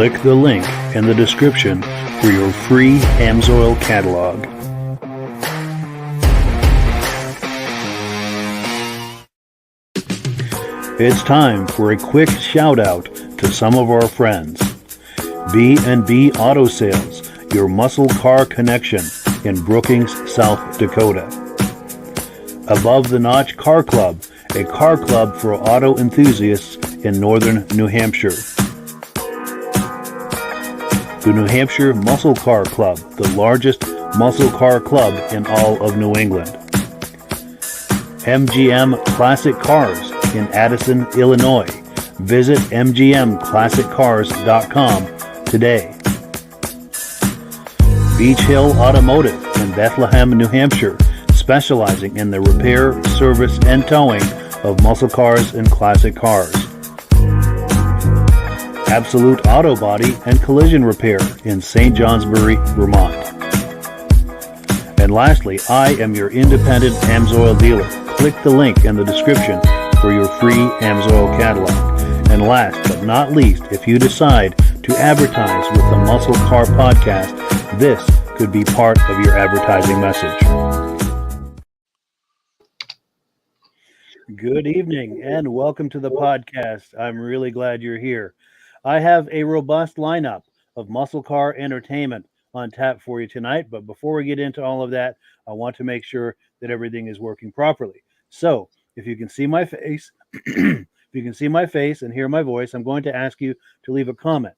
Click the link in the description for your free AMSOIL catalog. It's time for a quick shout out to some of our friends. B&B Auto Sales, your muscle car connection in Brookings, South Dakota. Above the Notch Car Club, a car club for auto enthusiasts in northern New Hampshire. The New Hampshire Muscle Car Club, the largest muscle car club in all of New England. MGM Classic Cars in Addison, Illinois. Visit mgmclassiccars.com today. Beach Hill Automotive in Bethlehem, New Hampshire, specializing in the repair, service, and towing of muscle cars and classic cars. Absolute Auto Body and Collision Repair in St. Johnsbury, Vermont. And lastly, I am your independent AMSOIL dealer. Click the link in the description for your free AMSOIL catalog. And last but not least, if you decide to advertise with the Muscle Car Podcast, this could be part of your advertising message. Good evening and welcome to the podcast. I'm really glad you're here. I have a robust lineup of muscle car entertainment on tap for you tonight, but before we get into all of that, I want to make sure that everything is working properly. So, if you can see my face, and hear my voice, I'm going to ask you to leave a comment.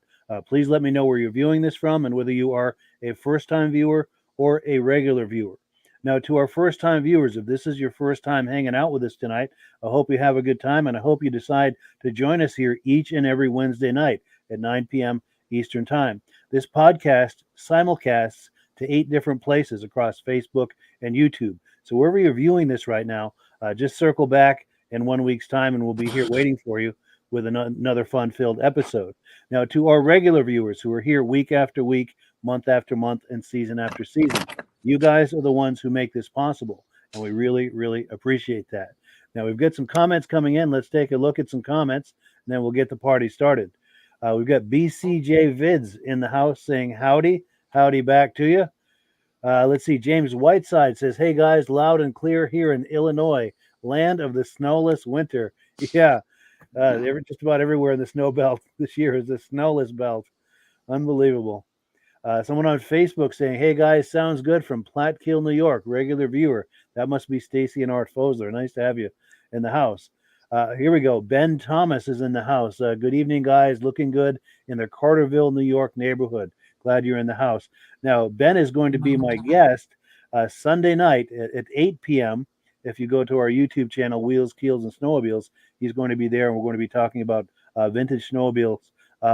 Please let me know where you're viewing this from and whether you are a first-time viewer or a regular viewer. Now, to our first-time viewers, if this is your first time hanging out with us tonight, I hope you have a good time, and I hope you decide to join us here each and every Wednesday night at 9 p.m. Eastern Time. This podcast simulcasts to 8 different places across Facebook and YouTube. So wherever you're viewing this right now, just circle back in 1 week's time, and we'll be here waiting for you with another fun-filled episode. Now, to our regular viewers who are here week after week, month after month, and season after season, you guys are the ones who make this possible, and we really, really appreciate that. Now, we've got some comments coming in. Let's take a look at some comments, and then we'll get the party started. We've got BCJ Vids in the house saying howdy. Howdy back to you. Let's see. James Whiteside says, hey, guys, loud and clear here in Illinois, land of the snowless winter. Yeah, just about everywhere in the snow belt this year is the snowless belt. Unbelievable. Someone on Facebook saying, hey, guys, sounds good from Platkill, New York, regular viewer. That must be Stacy and Art Fosler. Nice to have you in the house. Here we go. Ben Thomas is in the house. Good evening, guys. Looking good in the Carterville, New York neighborhood. Glad you're in the house. Now, Ben is going to be my guest Sunday night at 8 p.m. If you go to our YouTube channel, Wheels, Keels, and Snowmobiles, he's going to be there, and we're going to be talking about vintage snowmobiles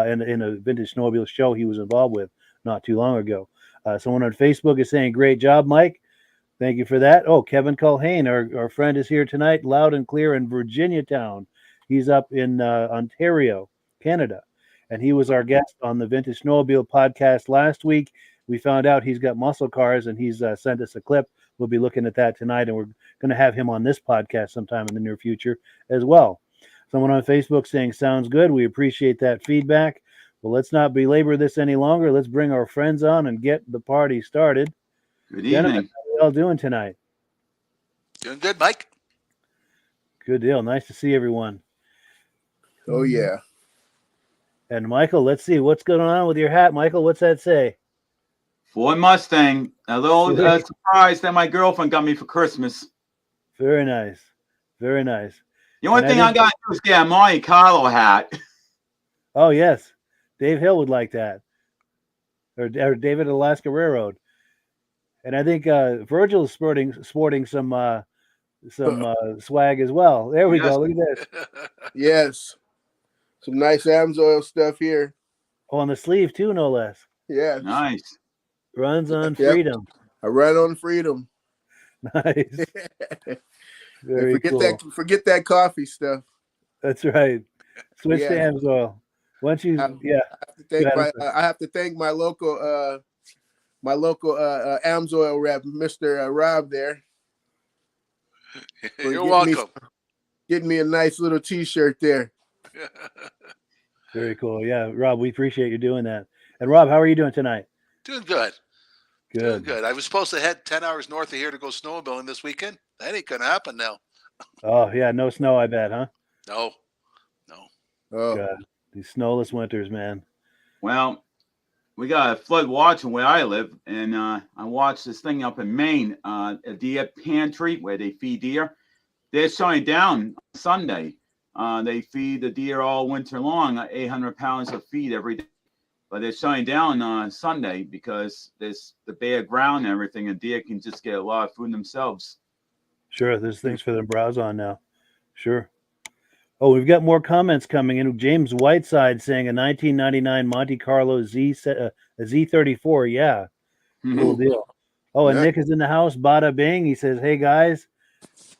in a vintage snowmobile show he was involved with not too long ago. Someone on Facebook is saying, great job, Mike. Thank you for that. Oh, Kevin Culhane, our friend, is here tonight, loud and clear in Virginia Town. He's up in Ontario, Canada. And he was our guest on the Vintage Snowmobile podcast last week. We found out he's got muscle cars, and he's sent us a clip. We'll be looking at that tonight, and we're going to have him on this podcast sometime in the near future as well. Someone on Facebook saying, sounds good. We appreciate that feedback. Well, let's not belabor this any longer. Let's bring our friends on and get the party started. Good evening. Gentlemen, how are you all doing tonight? Doing good, Mike. Good deal. Nice to see everyone. Oh, yeah. And Michael, let's see. What's going on with your hat, Michael? What's that say? Ford Mustang. A little surprise that my girlfriend got me for Christmas. Very nice. Very nice. The only thing I got to do is get a Monte Carlo hat. Oh, yes. Dave Hill would like that. Or David Alaska Railroad. And I think Virgil is sporting some swag as well. There we go. Look at this. Yes. Some nice AMSOIL stuff here. Oh, on the sleeve too, no less. Yeah. Nice. Runs on freedom. I run on freedom. Nice. Very forget that coffee stuff. That's right. Switch to AMSOIL. Once you, I have to thank my local AMSOIL rep, Mr. Rob there. You're welcome. Getting me a nice little T-shirt there. Very cool. Yeah, Rob, we appreciate you doing that. And Rob, how are you doing tonight? Doing good. Good. Doing good. I was supposed to head 10 hours north of here to go snowmobiling this weekend. That ain't going to happen now. Oh, yeah, no snow, I bet, huh? No. Oh, God, these snowless winters, man. Well, we got a flood watching where I live, and I watched this thing up in Maine, a deer pantry where they feed deer. They're shutting down Sunday. They feed the deer all winter long, 800 pounds of feed every day. But they're shutting down on Sunday because there's the bare ground and everything, and deer can just get a lot of food themselves. Sure, there's things for them to browse on now. Sure. Oh, we've got more comments coming in. James Whiteside saying a 1999 Monte Carlo Z34. Yeah, cool deal. Oh, and Yeah. Nick is in the house. Bada bing. He says, "Hey guys,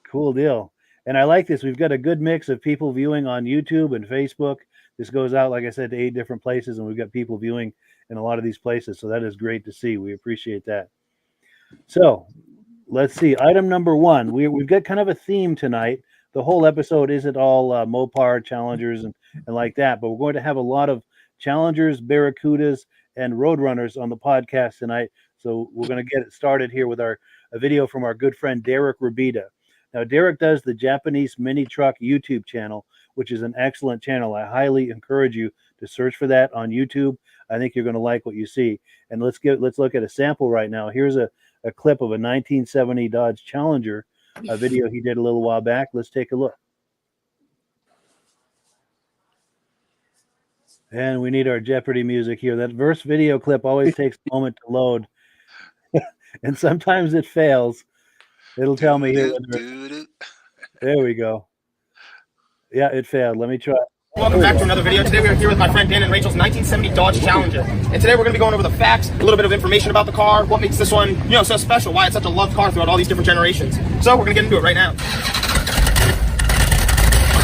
cool deal." And I like this. We've got a good mix of people viewing on YouTube and Facebook. This goes out, like I said, to 8 different places, and we've got people viewing in a lot of these places. So that is great to see. We appreciate that. So let's see. Item number 1. We've got kind of a theme tonight. The whole episode isn't all Mopar Challengers and like that, but we're going to have a lot of Challengers, Barracudas, and Roadrunners on the podcast tonight. So we're going to get it started here with a video from our good friend Derick Rabida. Now, Derick does the Japanese Minitruck YouTube channel, which is an excellent channel. I highly encourage you to search for that on YouTube. I think you're going to like what you see. And let's look at a sample right now. Here's a clip of a 1970 Dodge Challenger, a video he did a little while back. Let's take a look. And we need our Jeopardy music here. That verse video clip always takes a moment to load. And sometimes it fails. It'll tell me here. There we go. Yeah, it failed. Let me try. Welcome back to another video. Today we are here with my friend Dan and Rachel's 1970 Dodge Challenger. And today we're going to be going over the facts, a little bit of information about the car, what makes this one, so special, why it's such a loved car throughout all these different generations. So we're going to get into it right now.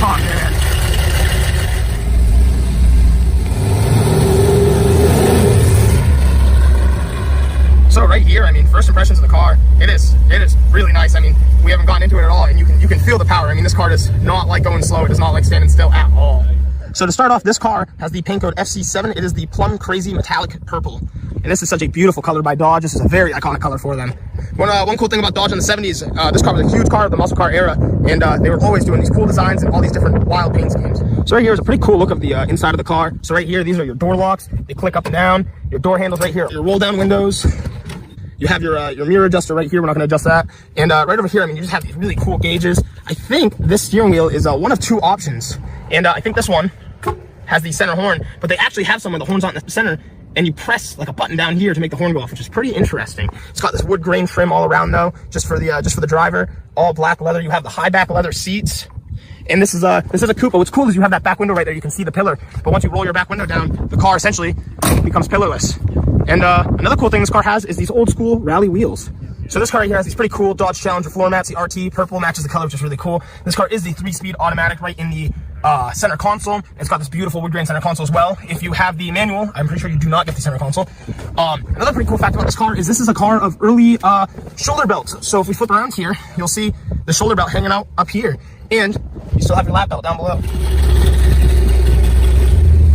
Oh, man. So right here, I mean, first impressions of the car, it is really nice. I mean, we haven't gotten into it at all, and you can feel the power. I mean, this car does not like going slow. It does not like standing still at all. So to start off, this car has the paint code FC7. It is the Plum Crazy Metallic Purple. And this is such a beautiful color by Dodge. This is a very iconic color for them. One cool thing about Dodge in the 70s, this car was a huge car of the muscle car era, and they were always doing these cool designs and all these different wild paint schemes. So right here is a pretty cool look of the inside of the car. So right here, these are your door locks. They click up and down. Your door handles right here. Your roll down windows. You have your mirror adjuster right here. We're not going to adjust that. And right over here, I mean, you just have these really cool gauges. I think this steering wheel is one of 2 options. And I think this one has the center horn, but they actually have some where the horn's not in the center, and you press like a button down here to make the horn go off, which is pretty interesting. It's got this wood grain trim all around though, just for the driver. All black leather. You have the high back leather seats. And this is a coupe. What's cool is you have that back window right there. You can see the pillar, but once you roll your back window down, the car essentially becomes pillarless. And another cool thing this car has is these old school rally wheels. So this car right here has these pretty cool Dodge Challenger floor mats. The RT purple matches the color, which is really cool. This car is the 3-speed automatic right in the center console. It's got this beautiful wood grain center console as well. If you have the manual, I'm pretty sure you do not get the center console. Another pretty cool fact about this car is this is a car of early shoulder belts. So if we flip around here, you'll see the shoulder belt hanging out up here, and you still have your lap belt down below.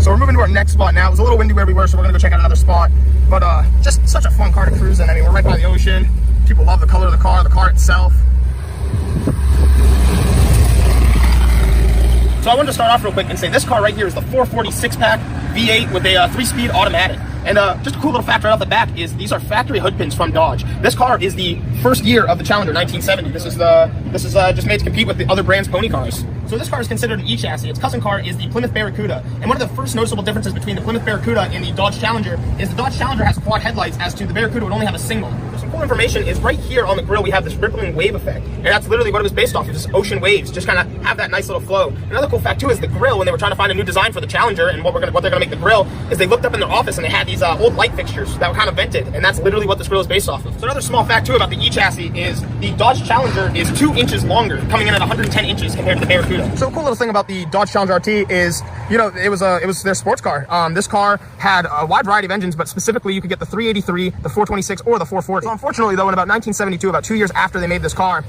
So we're moving to our next spot now. It was a little windy where we were, so we're gonna go check out another spot. But just such a fun car to cruise in. I mean, we're right by the ocean. People love the color of the car itself. So I wanted to start off real quick and say this car right here is the 440 6-pack V8 with a 3-speed automatic. And just a cool little fact right off the bat is these are factory hood pins from Dodge. This car is the first year of the Challenger, 1970. This is just made to compete with the other brands' pony cars. So this car is considered an E-chassis. Its cousin car is the Plymouth Barracuda. And one of the first noticeable differences between the Plymouth Barracuda and the Dodge Challenger is the Dodge Challenger has quad headlights, as to the Barracuda would only have a single. Some cool information is right here on the grille we have this rippling wave effect. And that's literally what it was based off of, just ocean waves, just kind of have that nice little flow. Another cool fact too is the grille, when they were trying to find a new design for the Challenger and what they're gonna make the grille, is they looked up in their office and they had these old light fixtures that were kind of vented, and that's literally what this grille is based off of. So another small fact too about the E-chassis is the Dodge Challenger is 2 inches longer, coming in at 110 inches compared to the Barracuda. So a cool little thing about the Dodge Challenger RT is, it was their sports car. This car had a wide variety of engines, but specifically you could get the 383, the 426, or the 440. So Unfortunately, though, in about 1972, about 2 years after they made this car,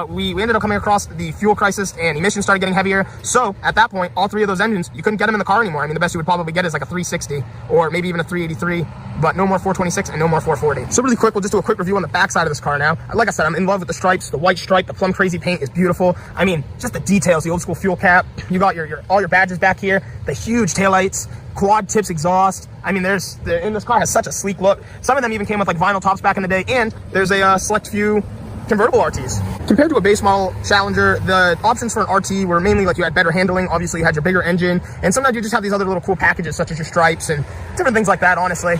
we ended up coming across the fuel crisis and emissions started getting heavier. So at that point, all three of those engines, you couldn't get them in the car anymore. I mean, the best you would probably get is like a 360 or maybe even a 383, but no more 426 and no more 440. So really quick, we'll just do a quick review on the back side of this car now. Like I said, I'm in love with the stripes. The white stripe, the plum crazy paint is beautiful. I mean, just the details, the old school fuel cap. You got all your badges back here, the huge taillights, quad tips exhaust. I mean, in this car has such a sleek look. Some of them even came with like vinyl tops back in the day, and there's a select few convertible RTs. Compared to a base model Challenger, the options for an RT were mainly like you had better handling, obviously you had your bigger engine, and sometimes you just have these other little cool packages such as your stripes and different things like that, honestly.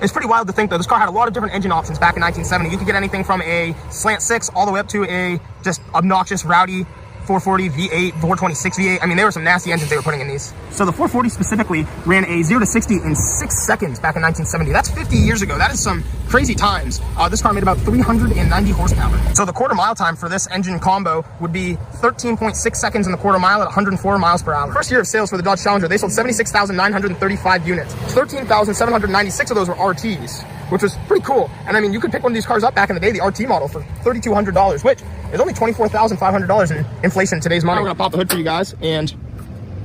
It's pretty wild to think that this car had a lot of different engine options back in 1970. You could get anything from a slant 6 all the way up to a just obnoxious, rowdy 440 V8, 426 V8. I mean, there were some nasty engines they were putting in these. So the 440 specifically ran a 0 to 60 in 6 seconds back in 1970. That's 50 years ago. That is some crazy times. This car made about 390 horsepower. So the quarter mile time for this engine combo would be 13.6 seconds in the quarter mile at 104 miles per hour. First year of sales for the Dodge Challenger, they sold 76,935 units. 13,796 of those were RTs, which was pretty cool. And I mean, you could pick one of these cars up back in the day, the RT model, for $3,200, which is only $24,500 in inflation in today's money. We're gonna pop the hood for you guys, and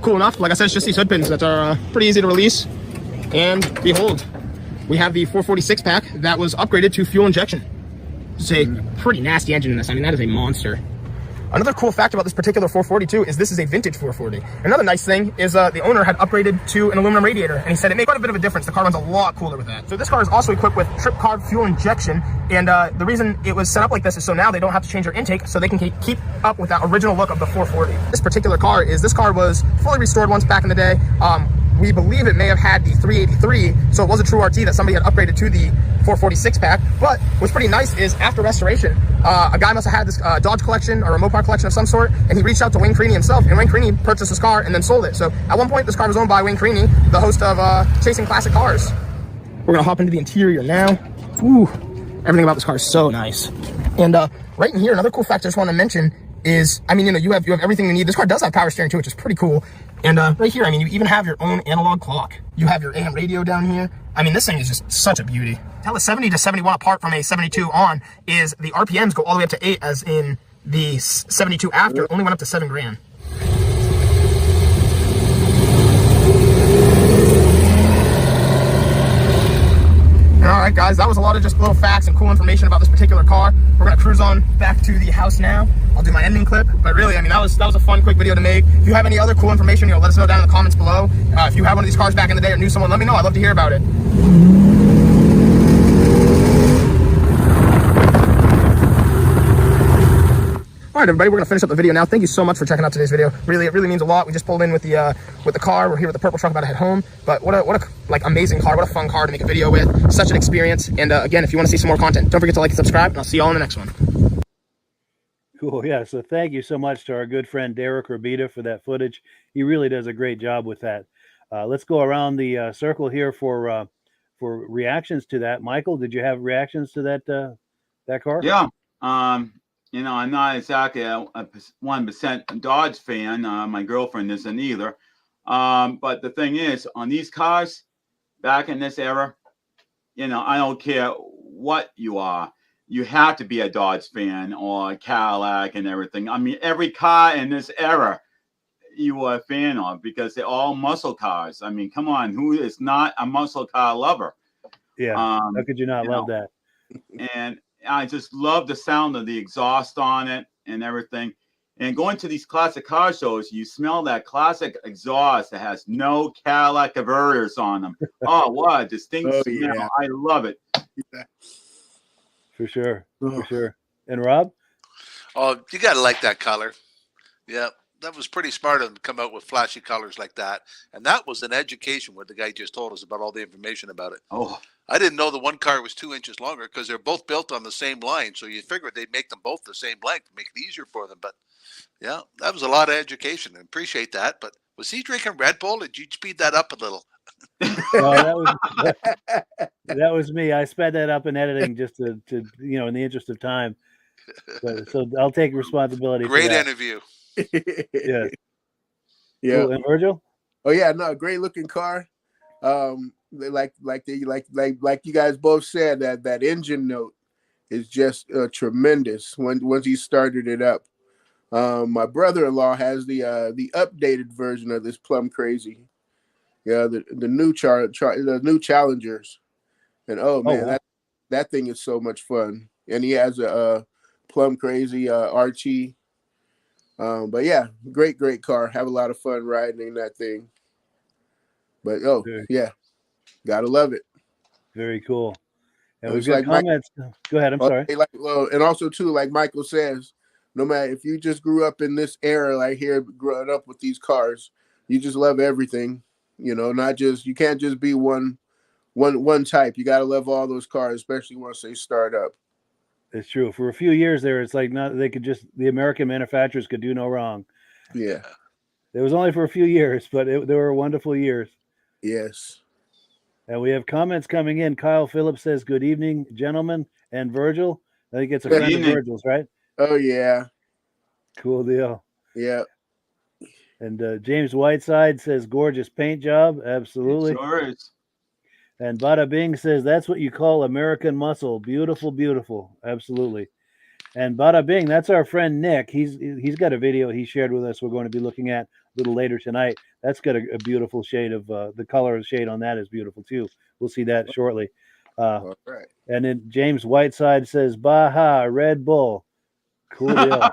cool enough, like I said, it's just these hood pins that are pretty easy to release. And behold, we have the 446 pack that was upgraded to fuel injection. It's a pretty nasty engine in this. I mean, that is a monster. Another cool fact about this particular 442 is this is a vintage 440. Another nice thing is the owner had upgraded to an aluminum radiator, and he said it made quite a bit of a difference. The car runs a lot cooler with that. So this car is also equipped with trip carb fuel injection, and the reason it was set up like this is so now they don't have to change their intake, so they can keep up with that original look of the 440. This particular car was fully restored once back in the day. We believe it may have had the 383, so it was a true RT that somebody had upgraded to the 446 pack. But what's pretty nice is after restoration, a guy must have had this Dodge collection or a Mopar collection of some sort, and he reached out to Wayne Creaney himself, and Wayne Creaney purchased this car and then sold it. So at one point, this car was owned by Wayne Creaney, the host of Chasing Classic Cars. We're gonna hop into the interior now. Ooh, everything about this car is so nice. And right in here, another cool fact I just want to mention is, I mean, you have everything you need. This car does have power steering too, which is pretty cool. And right here, I mean, you even have your own analog clock. You have your AM radio down here. I mean, this thing is just such a beauty. Tell a 70 to 71 apart from a 72 on is the RPMs go all the way up to 8, as in the 72 after only went up to 7 grand. All right, guys, that was a lot of just little facts and cool information about this particular car. We're gonna cruise on back to the house now. I'll do my ending clip, but really, I mean, that was a fun, quick video to make. If you have any other cool information, let us know down in the comments below. If you have one of these cars back in the day or knew someone, let me know. I'd love to hear about it. All right, everybody, we're gonna finish up the video now. Thank you so much for checking out today's video. Really, it really means a lot. We just pulled in with the car. We're here with the purple truck, about to head home. But what a like amazing car. What a fun car to make a video with. Such an experience. And again, if you want to see some more content, don't forget to like and subscribe. And I'll see you all in the next one. Cool. Yeah. So thank you so much to our good friend Derick Rabida for that footage. He really does a great job with that. Let's go around the circle here for reactions to that. Michael, did you have reactions to that car? Yeah. You know, I'm not exactly a 1% Dodge fan. My girlfriend isn't either. But the thing is, on these cars, back in this era, you know, I don't care what you are. You have to be a Dodge fan or a Cadillac and everything. I mean, every car in this era you are a fan of, because they're all muscle cars. I mean, come on, who is not a muscle car lover? Yeah. How could you not love that? And I just love the sound of the exhaust on it and everything. And going to these classic car shows, you smell that classic exhaust that has no Cadillac converters on them. Oh, what a distinct smell. Yeah. I love it. For sure. For sure. And Rob? Oh, you got to like that color. Yeah, that was pretty smart of them to come out with flashy colors like that. And that was an education, what the guy just told us about all the information about it. Oh, I didn't know the one car was 2 inches longer because they're both built on the same line. So you figured they'd make them both the same length to make it easier for them. But yeah, that was a lot of education. I appreciate that. But was he drinking Red Bull? Did you speed that up a little? No, that was me. I sped that up in editing just to you know, in the interest of time. But, so I'll take responsibility. Great for that. interview. Yeah. Yeah. Cool. And Virgil? Oh yeah, no, great looking car. Like you guys both said, that engine note is just tremendous once he started it up. My brother-in-law has the updated version of this Plum Crazy. Yeah, the new the new Challengers, and oh man, wow. that thing is so much fun. And he has a Plum Crazy Archie. But yeah, great car. Have a lot of fun riding in that thing. But yeah, gotta love it. Very cool. And we've It's got like comments. Go ahead. I'm sorry. And also too, like Michael says, no matter if you just grew up in this era, like here, growing up with these cars, you just love everything. You know, not just you can't just be one type. You got to love all those cars, especially once they start up. It's true. For a few years there, it's like the American manufacturers could do no wrong. Yeah. It was only for a few years, but they were wonderful years. Yes. And we have comments coming in. Kyle Phillips says, "Good evening, gentlemen," and Virgil. I think it's a friend of Virgil's, right? Oh yeah. Cool deal. Yeah. And James Whiteside says, "Gorgeous paint job." Absolutely. It sure is. And Bada Bing says, "That's what you call American muscle. Beautiful, beautiful." Absolutely. And Bada Bing, that's our friend Nick. He's got a video he shared with us. We're going to be looking at a little later tonight. That's got a beautiful shade of the color of the shade on that is beautiful too. We'll see that shortly. All right. And then James Whiteside says, "Baja Red Bull." Cool deal.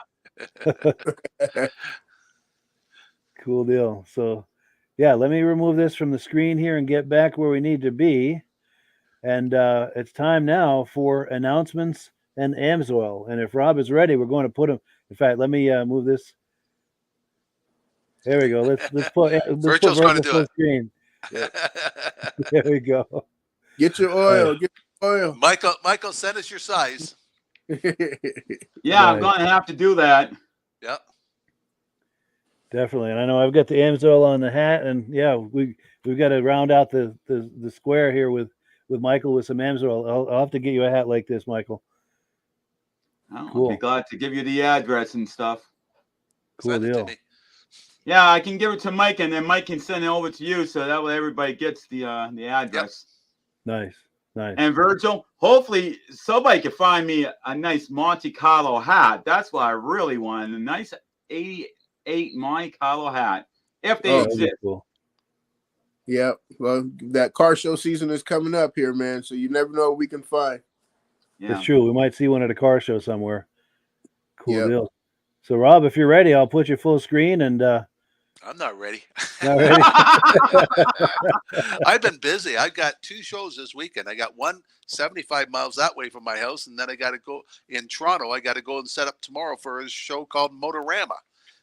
Cool deal. So, yeah, let me remove this from the screen here and get back where we need to be. And it's time now for announcements and AMSOIL. And if Rob is ready, we're going to put him. In fact, let me move this. There we go. Let's put Virgil's going to do it. Screen. Yeah. There we go. Get your oil. Get your oil. Michael, send us your size. Yeah, I'm going to have to do that. Yep. Definitely. And I know I've got the AMSOIL on the hat, and yeah, we've got to round out the square here with Michael with some AMSOIL. I'll have to get you a hat like this, Michael. Cool. I'll be glad to give you the address and stuff. Cool deal. Yeah, I can give it to Mike, and then Mike can send it over to you, so that way everybody gets the address. Yep. Nice. And Virgil, hopefully somebody can find me a nice Monte Carlo hat. That's what I really want. A nice 88 Monte Carlo hat, if they exist. Cool. Yeah. Well, that car show season is coming up here, man. So you never know what we can find. Yeah. It's true. We might see one at a car show somewhere. Cool deal. So, Rob, if you're ready, I'll put you full screen and. I'm not ready. Not ready. I've been busy. I've got 2 shows this weekend. I got one 75 miles that way from my house, and then I got to go in Toronto. I got to go and set up tomorrow for a show called Motorama.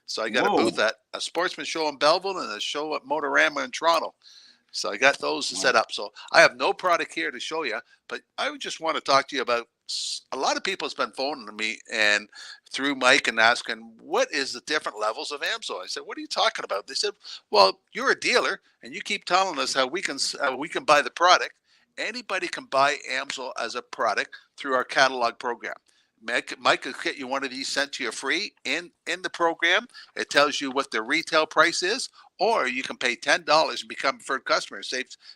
So I got a booth at a sportsman show in Belleville and a show at Motorama in Toronto. So I got those set up. So I have no product here to show you, but I would just want to talk to you about a lot of people have been phoning to me and through Mike and asking, what is the different levels of AMSOIL? I said, what are you talking about? They said, well, you're a dealer and you keep telling us how we can buy the product. Anybody can buy AMSOIL as a product through our catalog program. Mike could get you one of these sent to you free in the program. It tells you what the retail price is, or you can pay $10 and become a preferred customer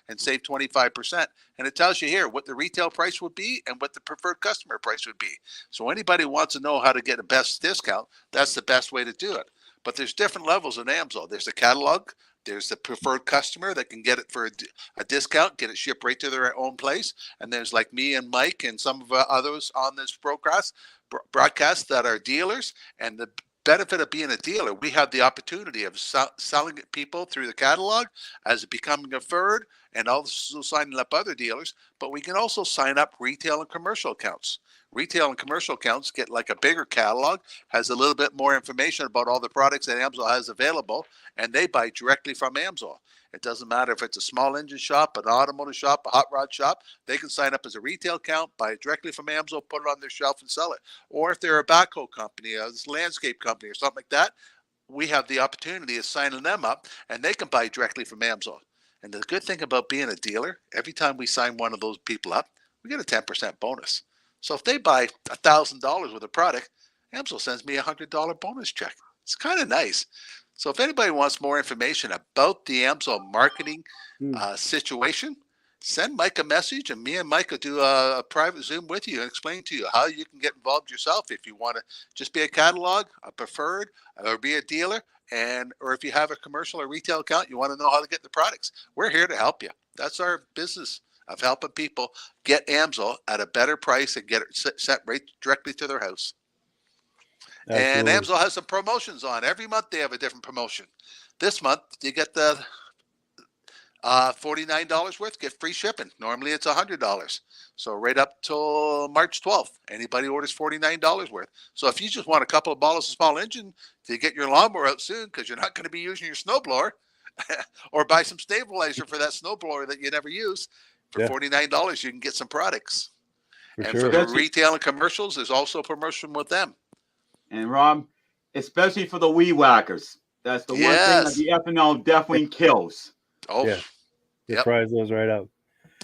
and save 25%. And it tells you here what the retail price would be and what the preferred customer price would be. So anybody who wants to know how to get a best discount, that's the best way to do it. But there's different levels in AMSOIL. There's the catalog. There's the preferred customer that can get it for a discount, get it shipped right to their own place. And there's like me and Mike and some of others on this broadcast that are dealers. And the benefit of being a dealer, we have the opportunity of selling it people through the catalog as becoming a preferred and also signing up other dealers. But we can also sign up retail and commercial accounts. Retail and commercial accounts get like a bigger catalog, has a little bit more information about all the products that AMSOIL has available, and they buy directly from AMSOIL. It doesn't matter if it's a small engine shop, an automotive shop, a hot rod shop. They can sign up as a retail account, buy it directly from AMSOIL, put it on their shelf and sell it. Or if they're a backhoe company, a landscape company or something like that, we have the opportunity of signing them up, and they can buy directly from AMSOIL. And the good thing about being a dealer, every time we sign one of those people up, we get a 10% bonus. So if they buy $1,000 worth of product, AMSOIL sends me a $100 bonus check. It's kind of nice. So if anybody wants more information about the AMSOIL marketing situation, send Mike a message, and me and Mike will do a private Zoom with you and explain to you how you can get involved yourself if you want to just be a catalog, a preferred, or be a dealer, or if you have a commercial or retail account, you want to know how to get the products. We're here to help you. That's our business of helping people get AMSL at a better price and get it sent right directly to their house. Absolutely. And AMSL has some promotions on. Every month they have a different promotion. This month you get the $49 worth, get free shipping. Normally it's $100. So right up till March 12th, anybody orders $49 worth. So if you just want a couple of bottles of small engine to get your lawnmower out soon, because you're not going to be using your snowblower, or buy some stabilizer for that snowblower that you never use, for $49 you can get some products. For the retail and commercials, there's also a promotion with them. And Rob, especially for the weed whackers, that's the one thing that the ethanol definitely kills. Oh, yeah. It fries those right up.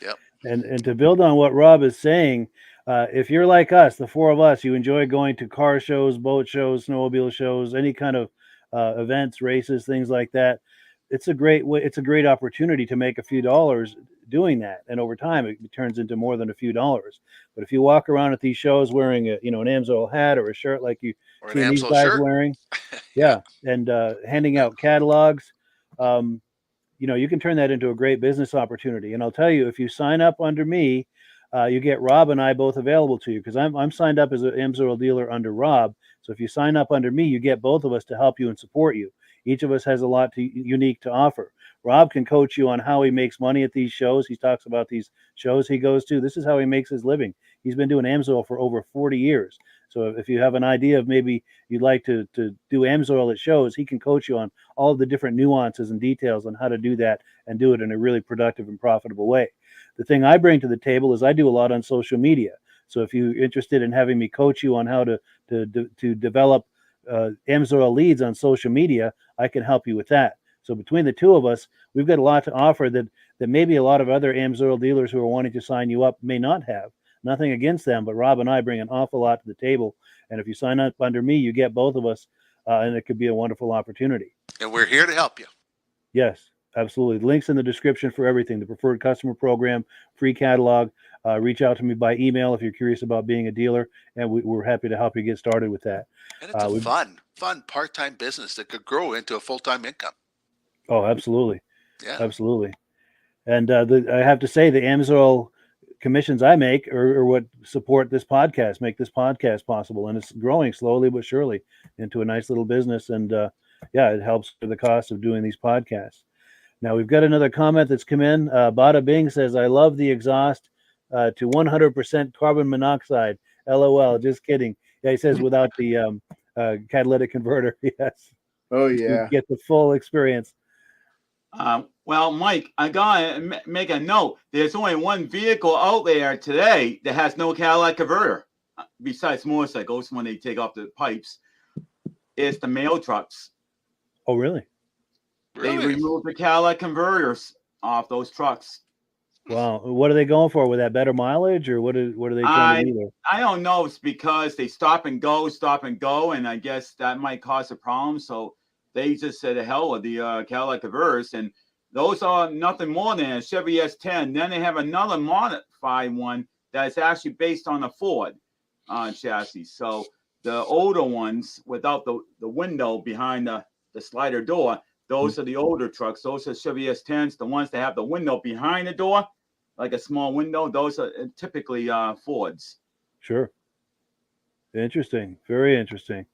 Yep. And to build on what Rob is saying, if you're like us, the four of us, you enjoy going to car shows, boat shows, snowmobile shows, any kind of events, races, things like that. It's a great way. It's a great opportunity to make a few dollars doing that, and over time it turns into more than a few dollars. But if you walk around at these shows wearing an AMSL hat or a shirt like you see these guys wearing, and handing out catalogs, you can turn that into a great business opportunity. And I'll tell you, if you sign up under me, you get Rob and I both available to you, because I'm signed up as an AMSL dealer under Rob. So if you sign up under me, you get both of us to help you and support you. Each of us has a lot unique to offer. Rob can coach you on how he makes money at these shows. He talks about these shows he goes to. This is how he makes his living. He's been doing AMSL for over 40 years. So if you have an idea of maybe you'd like to do AMSL at shows, he can coach you on all of the different nuances and details on how to do that and do it in a really productive and profitable way. The thing I bring to the table is I do a lot on social media. So if you're interested in having me coach you on how to develop AMSL leads on social media, I can help you with that. So between the two of us, we've got a lot to offer that maybe a lot of other AMSL dealers who are wanting to sign you up may not have. Nothing against them, but Rob and I bring an awful lot to the table. And if you sign up under me, you get both of us, and it could be a wonderful opportunity. And we're here to help you. Yes, absolutely. Links in the description for everything: the preferred customer program, free catalog. Reach out to me by email if you're curious about being a dealer, and we're happy to help you get started with that. And it's a fun part-time business that could grow into a full-time income. Oh, absolutely. Yeah, absolutely. And I have to say, the AMSL commissions I make are what support this podcast, make this podcast possible, and it's growing slowly but surely into a nice little business. And it helps with the cost of doing these podcasts. Now we've got another comment that's come in. Bada Bing says, "I love the exhaust to 100% carbon monoxide." LOL. Just kidding. Yeah, he says without the catalytic converter. Yes. Oh yeah. Get the full experience. Well, Mike, I gotta make a note. There's only one vehicle out there today that has no catalytic converter, besides motorcycles when they take off the pipes. It's the mail trucks. Oh, really? They removed the catalytic converters off those trucks. Wow. What are they going for? With that better mileage, or what are they trying to do there? I don't know. It's because they stop and go, and I guess that might cause a problem. So they just said the hell with the catalytic converters, and those are nothing more than a Chevy S10. Then they have another modified one that's actually based on a Ford chassis. So the older ones without the window behind the slider door, those are the older trucks. Those are Chevy S10s. The ones that have the window behind the door, like a small window, those are typically Fords. Sure. Interesting. Very interesting.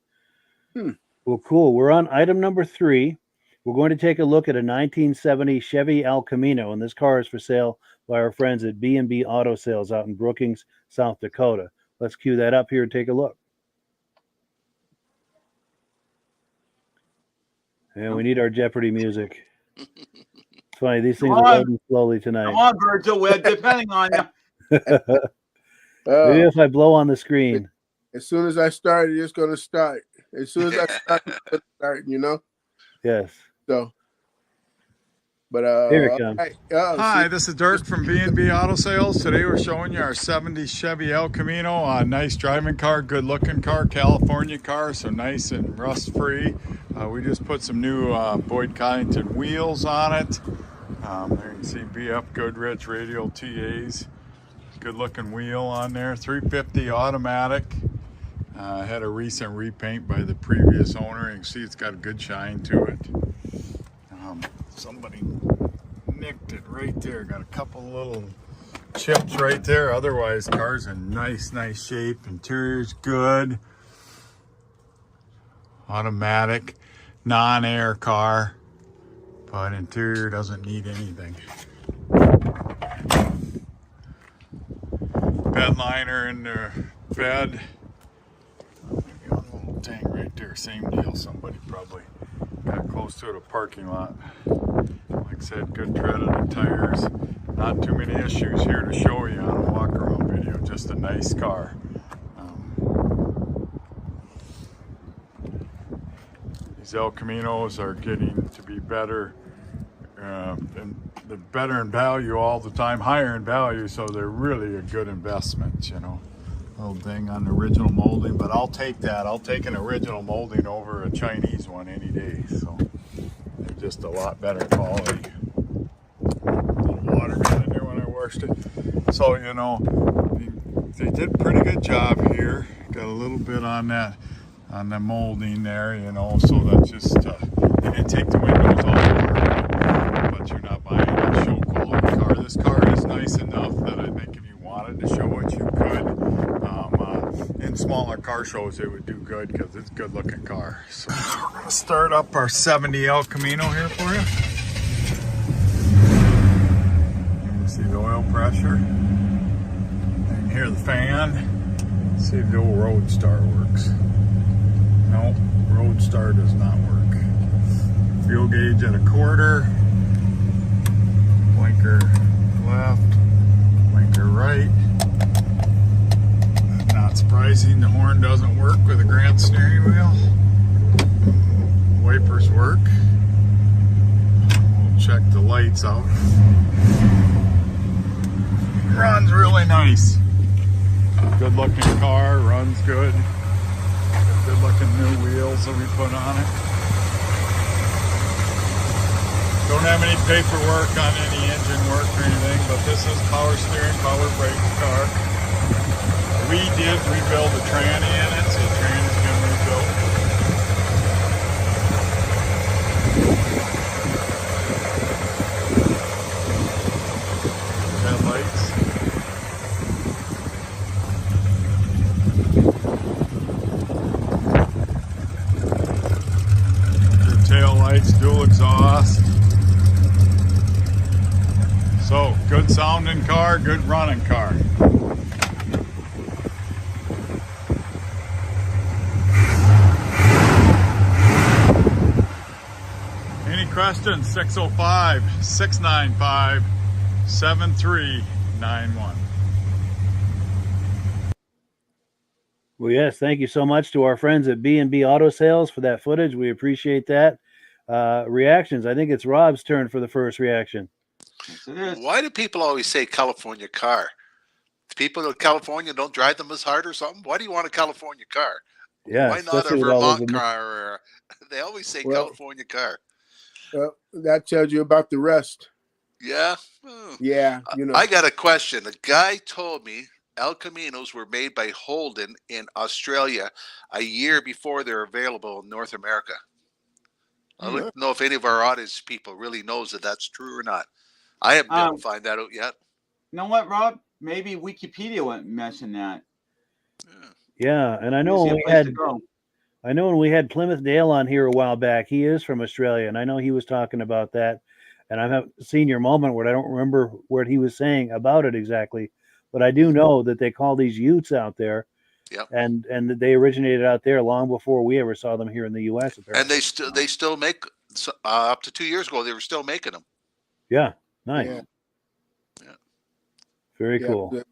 Well, cool. We're on item number 3. We're going to take a look at a 1970 Chevy El Camino, and this car is for sale by our friends at B&B Auto Sales out in Brookings, South Dakota. Let's cue that up here and take a look. And we need our Jeopardy music. It's funny, these things are loading slowly tonight. Come on, Virgil, we're depending on you. Maybe if I blow on the screen. As soon as I start, it's going to start. As soon as I start, it's going to start, Yes. So, but here it comes. Right. Hi, this is Derick from B&B Auto Sales. Today we're showing you our 70 Chevy El Camino. A nice driving car, good looking car, California car, so nice and rust free. We just put some new Boyd Coddington wheels on it. There you can see BF Goodrich radial TAs. Good looking wheel on there. 350 automatic. Had a recent repaint by the previous owner. You can see it's got a good shine to it. Somebody nicked it right there. Got a couple little chips right there. Otherwise, car's in nice shape. Interior's good. Automatic, non-air car, but interior doesn't need anything. Bed liner in the bed. Maybe on a little tank right there. Same deal. Somebody probably got close to it, a parking lot. Like I said, good tread on the tires. Not too many issues here to show you on a walk around video. Just a nice car. These El Caminos are getting to be better, and they're better in value all the time, higher in value, so they're really a good investment, you know. Little thing on the original molding, but I'll take that. I'll take an original molding over a Chinese one any day, so they're just a lot better quality. A little water got in there when I washed it. So, you know, they did a pretty good job here. Got a little bit on that, on the molding there, you know, so that's just, they didn't take the windows off, but you're not buying a show quality car. This car is nice enough that I think if you wanted to show it, you could. In smaller car shows, it would do good because it's a good looking car. So we're going to start up our 70 El Camino here for you. You can see the oil pressure. You can hear the fan. See if the old road star works. No, road star does not work. Fuel gauge at 1/4. Blinker left, blinker right. Not surprising, the horn doesn't work with a grand steering wheel. Wipers work. We'll check the lights out. Runs really nice. Good looking car, runs good. Good looking new wheels that we put on it. Don't have any paperwork on any engine work or anything, but this is power steering, power brake car. We did rebuild the tranny in it, so the tranny's been rebuilt. Headlights. Tail lights, dual exhaust. So, good sounding car, good running car. Any questions? 605-695-7391. Well, yes, thank you so much to our friends at B&B Auto Sales for that footage. We appreciate that. Reactions. I think it's Rob's turn for the first reaction. Yes, it is. Why do people always say California car? People in California don't drive them as hard or something? Why do you want a California car? Yeah, Why not a especially with all Vermont those- car? Or, they always say Well- California car. That tells you about the rest. Yeah. Oh. Yeah, you know. I got a question. A guy told me El Caminos were made by Holden in Australia a year before they're available in North America. I'd like to know if any of our audience people really knows that that's true or not. I haven't been able to find that out yet. You know what, Rob? Maybe Wikipedia wouldn't mention that. Yeah, and I know Easy when we place had to go. Plymouth Dale on here a while back. He is from Australia, and I know he was talking about that. And I haven't seen your moment where I don't remember what he was saying about it exactly, but I do know that they call these Utes out there. Yep. And that they originated out there long before we ever saw them here in the U.S. Apparently. And they still make up to 2 years ago they were still making them. Yeah, nice. Yeah. Yeah. Very cool.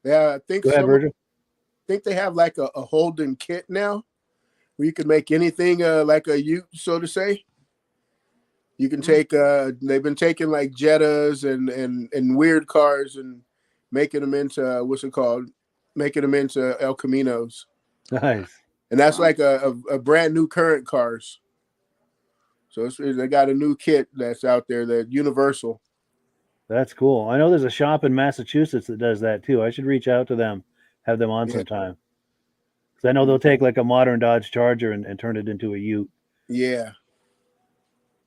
Yeah, I think Go ahead, Virgil. I think they have like a Holden kit now where you can make anything like a Ute, so to say. You can take they've been taking like Jettas and weird cars and making them into what's it called? Making them into El Caminos. Nice. And that's like a brand new current cars. So they got a new kit that's out there, that Universal. That's cool. I know there's a shop in Massachusetts that does that too. I should reach out to them, have them on Yeah. sometime. Because I know they'll take like a modern Dodge Charger and turn it into a Ute Yeah.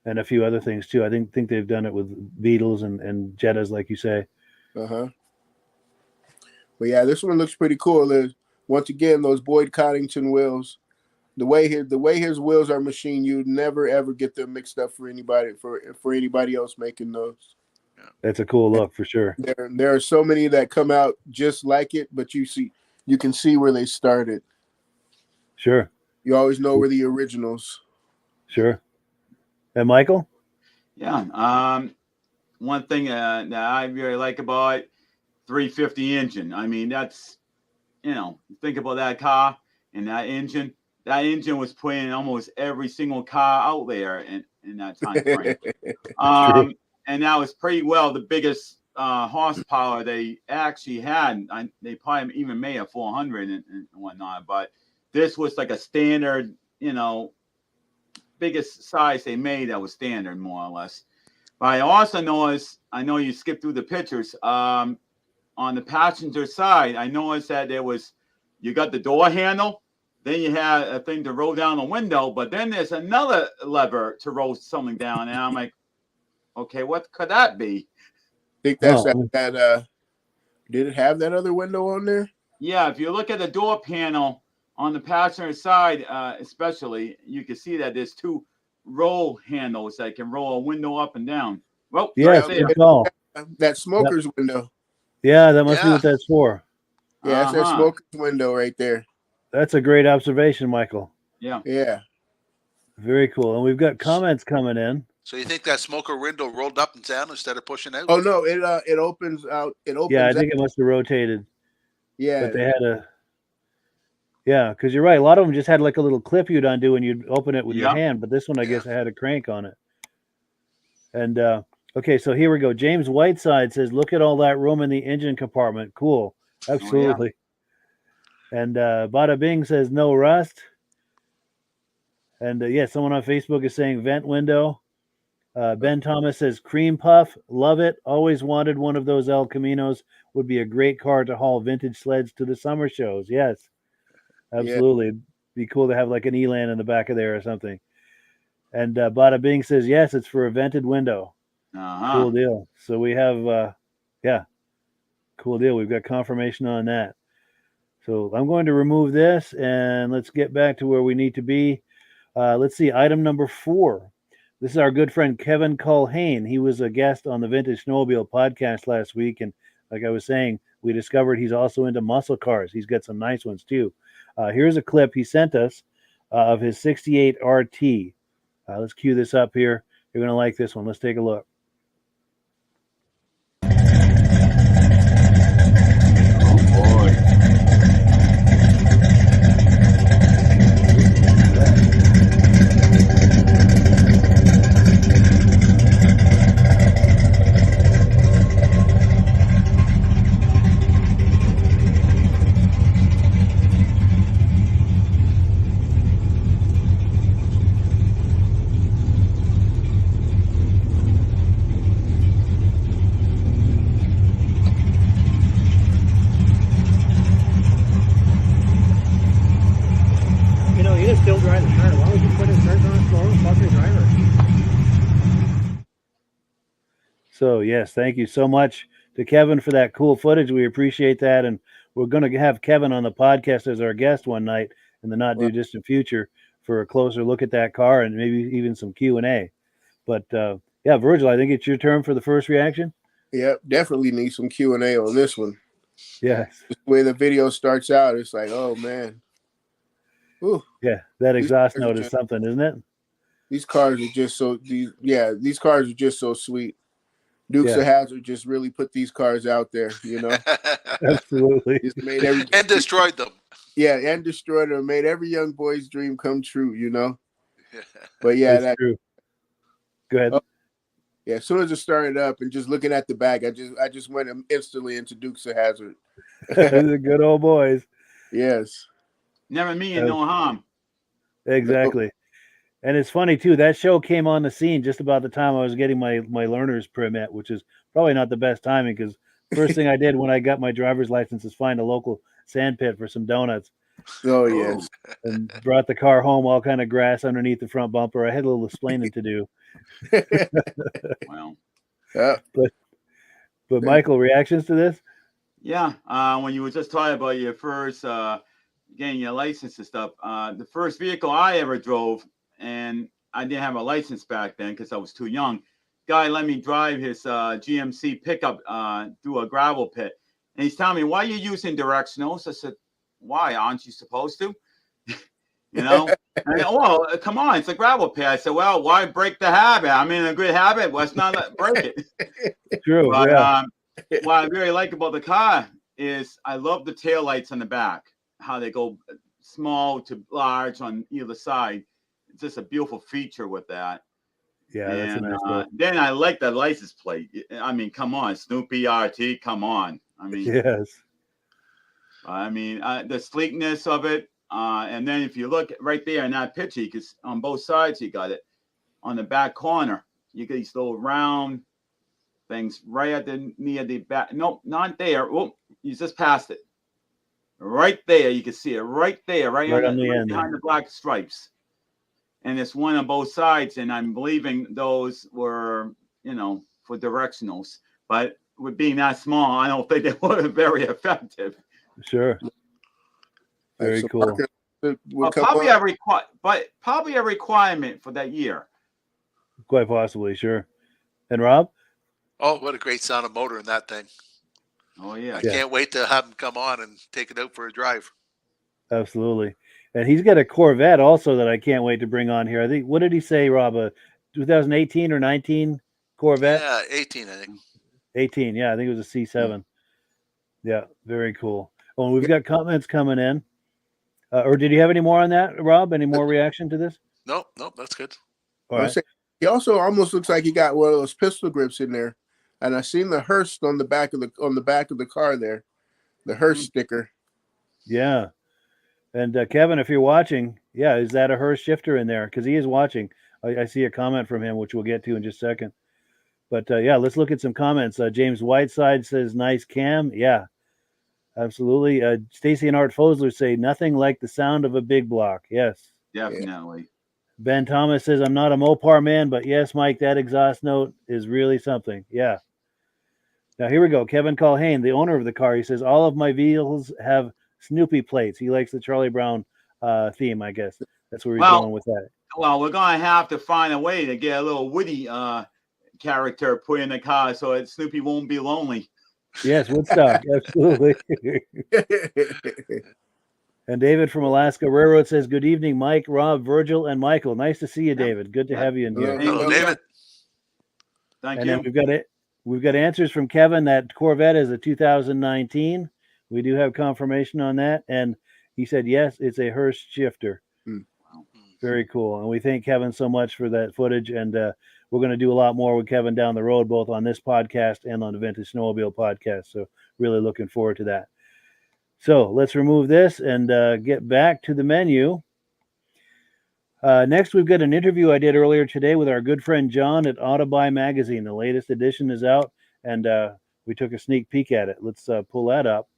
and a few other things too. I think they've done it with Beetles and Jettas, like you say. Uh-huh. But yeah, this one looks pretty cool. There's, once again, those Boyd Coddington wheels. The way his wheels are machined, you'd never ever get them mixed up for anybody else making those. That's a cool look for sure. There are so many that come out just like it, but you can see where they started. Sure. You always know where the originals. Sure. And Michael? Yeah. One thing that I really like about it, 350 engine. I mean, that's, think about that car and that engine. That engine was put in almost every single car out there in that time frame. And that was pretty well the biggest horsepower they actually had. They probably even made a 400 and whatnot, but this was like a standard, biggest size they made that was standard, more or less. But I also noticed, I know you skipped through the pictures, on the passenger side, I noticed that you got the door handle, then you had a thing to roll down the window, but then there's another lever to roll something down, and I'm like, okay, what could that be? I think that's that. Did it have that other window on there? Yeah, if you look at the door panel on the passenger side, especially, you can see that there's two roll handles that can roll a window up and down. Well, yes, right there. That smoker's window. Yeah, that must be what that's for. Yeah, that's that smoker's window right there. That's a great observation, Michael. Yeah. Yeah. Very cool. And we've got comments coming in. So you think that smoker window rolled up and down instead of pushing out? Oh no, it opens out. It opens. Yeah, I think it must have rotated. Yeah. But they had because you're right. A lot of them just had like a little clip you'd undo and you'd open it with your hand. But this one, I guess, it had a crank on it. And okay, so here we go. James Whiteside says, "Look at all that room in the engine compartment. Cool, absolutely." Oh, yeah. And Bada Bing says, "No rust." And someone on Facebook is saying vent window. Ben Thomas says cream puff. Love it. Always wanted one of those El Caminos. Would be a great car to haul vintage sleds to the summer shows. Yes, absolutely. It'd be cool to have like an Elan in the back of there or something. And Bada Bing says, yes, it's for a vented window. Cool deal. So we have, cool deal. We've got confirmation on that. So I'm going to remove this and let's get back to where we need to be. Let's see, item number 4. This is our good friend Kevin Culhane. He was a guest on the Vintage Snowmobile podcast last week. And like I was saying, we discovered he's also into muscle cars. He's got some nice ones too. Here's a clip he sent us of his 68 RT. Let's cue this up here. You're going to like this one. Let's take a look. Still drive the car. Why would you put his shirt on slow and fuck your driver? So, yes, thank you so much to Kevin for that cool footage. We appreciate that. And we're going to have Kevin on the podcast as our guest one night in the not too distant future for a closer look at that car and maybe even some Q&A. But, Virgil, I think it's your turn for the first reaction. Yeah, definitely need some Q&A on this one. Yes. The way the video starts out, it's like, oh, man. Ooh. Yeah, that exhaust note is something, isn't it? These cars are just these cars are just so sweet. Dukes of Hazzard just really put these cars out there, Absolutely. And destroyed them. Yeah, and destroyed them. Made every young boy's dream come true, But that's true. Go ahead. Yeah, as soon as it started up and just looking at the back, I just went instantly into Dukes of Hazzard. The good old boys. Yes. Never mean no harm. Exactly. And it's funny too. That show came on the scene just about the time I was getting my learner's permit, which is probably not the best timing because first thing I did when I got my driver's license is find a local sand pit for some donuts. Oh yes. And brought the car home, all kind of grass underneath the front bumper. I had a little explaining to do. Wow. Yeah. But Michael, reactions to this? Yeah. When you were just talking about your first getting your license and stuff, the first vehicle I ever drove, and I didn't have a license back then because I was too young. Guy let me drive his GMC pickup through a gravel pit, and he's telling me, "Why are you using directionals?" I said, "Why? Aren't you supposed to?" You know, and, well, come on, it's a gravel pit. I said, "Well, why break the habit? I'm in a good habit. Let's not break it." True. But Yeah. what I really like about the car is I love the taillights on the back, how they go small to large on either side. It's just a beautiful feature with that. Yeah, that's a And nice one. then I like the license plate. I mean, come on, Snoopy RT, come on. I mean, Yes. The sleekness of it. And then if you look right there in that picture, because on both sides you got it. On the back corner, you get these little round things right at the near the back. Nope, not there. Oh, you just passed it. Right there, you can see it. Right there, right on the end, behind the black stripes. And there's one on both sides, and I'm believing those were, for directionals. But with being that small, I don't think they were very effective. Sure. Very cool. Probably a requirement for that year. Quite possibly, sure. And Rob? Oh, what a great sounding motor in that thing. Oh, yeah. I can't wait to have him come on and take it out for a drive. Absolutely. And he's got a Corvette also that I can't wait to bring on here. I think, what did he say, Rob? A 2018 or 19 Corvette? Yeah, 18, I think. 18, yeah. I think it was a C7. Yeah, very cool. Oh, and we've got comments coming in. Or did you have any more on that, Rob? Any more reaction to this? Nope, that's good. All right. He also almost looks like he got one of those pistol grips in there. And I seen the hearse on the back of the car there. The hearse sticker. Yeah. And Kevin, if you're watching, is that a hearse shifter in there? Because he is watching. I see a comment from him, which we'll get to in just a second. But let's look at some comments. James Whiteside says, "Nice cam." Yeah, absolutely. Stacy and Art Fosler say, "Nothing like the sound of a big block." Yes, definitely. Ben Thomas says, "I'm not a Mopar man, but yes, Mike, that exhaust note is really something." Yeah. Now here we go. Kevin Culhane, the owner of the car, he says, "All of my vehicles have Snoopy plates." He likes the Charlie Brown theme, I guess. That's where he's going with that. Well, we're going to have to find a way to get a little Woody character put in the car so that Snoopy won't be lonely. Yes, Woodstock. Absolutely. And David from Alaska Railroad says, "Good evening, Mike, Rob, Virgil, and Michael. Nice to see you, David. Good to have you in here." Hello, David. Thank you. And then we've got answers from Kevin that Corvette is a 2019. We do have confirmation on that. And he said, yes, it's a hearse shifter. Very cool. And we thank Kevin so much for that footage. And we're going to do a lot more with Kevin down the road, both on this podcast and on the Vintage Snowmobile podcast. So really looking forward to that. So let's remove this and get back to the menu. Next, we've got an interview I did earlier today with our good friend John at Autobuy Magazine. The latest edition is out, and we took a sneak peek at it. Let's pull that up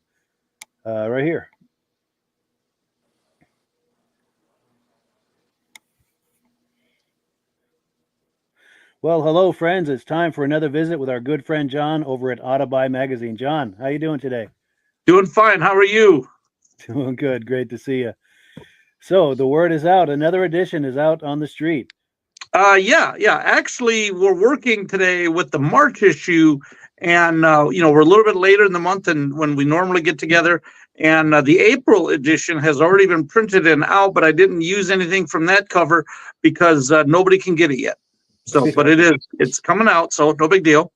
right here. Well, hello, friends. It's time for another visit with our good friend John over at Autobuy Magazine. John, how you doing today? Doing fine. How are you? Doing good. Great to see you. So the word is out. Another edition is out on the street. Yeah. Actually, we're working today with the March issue, and we're a little bit later in the month than when we normally get together. And the April edition has already been printed and out, but I didn't use anything from that cover because nobody can get it yet. So, but it's coming out, so no big deal.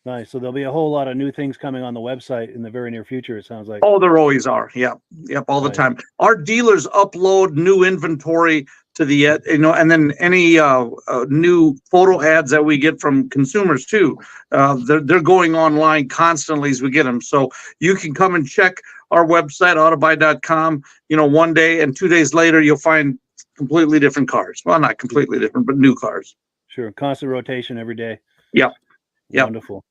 Nice. So there'll be a whole lot of new things coming on the website in the very near future, it sounds like. Oh, there always are. Yeah. Yep. All the time. Our dealers upload new inventory to the, and then any new photo ads that we get from consumers too. They're going online constantly as we get them. So you can come and check our website, autobuy.com, one day, and 2 days later, you'll find completely different cars. Well, not completely different, but new cars. Sure. Constant rotation every day. Yep. Yep. Wonderful.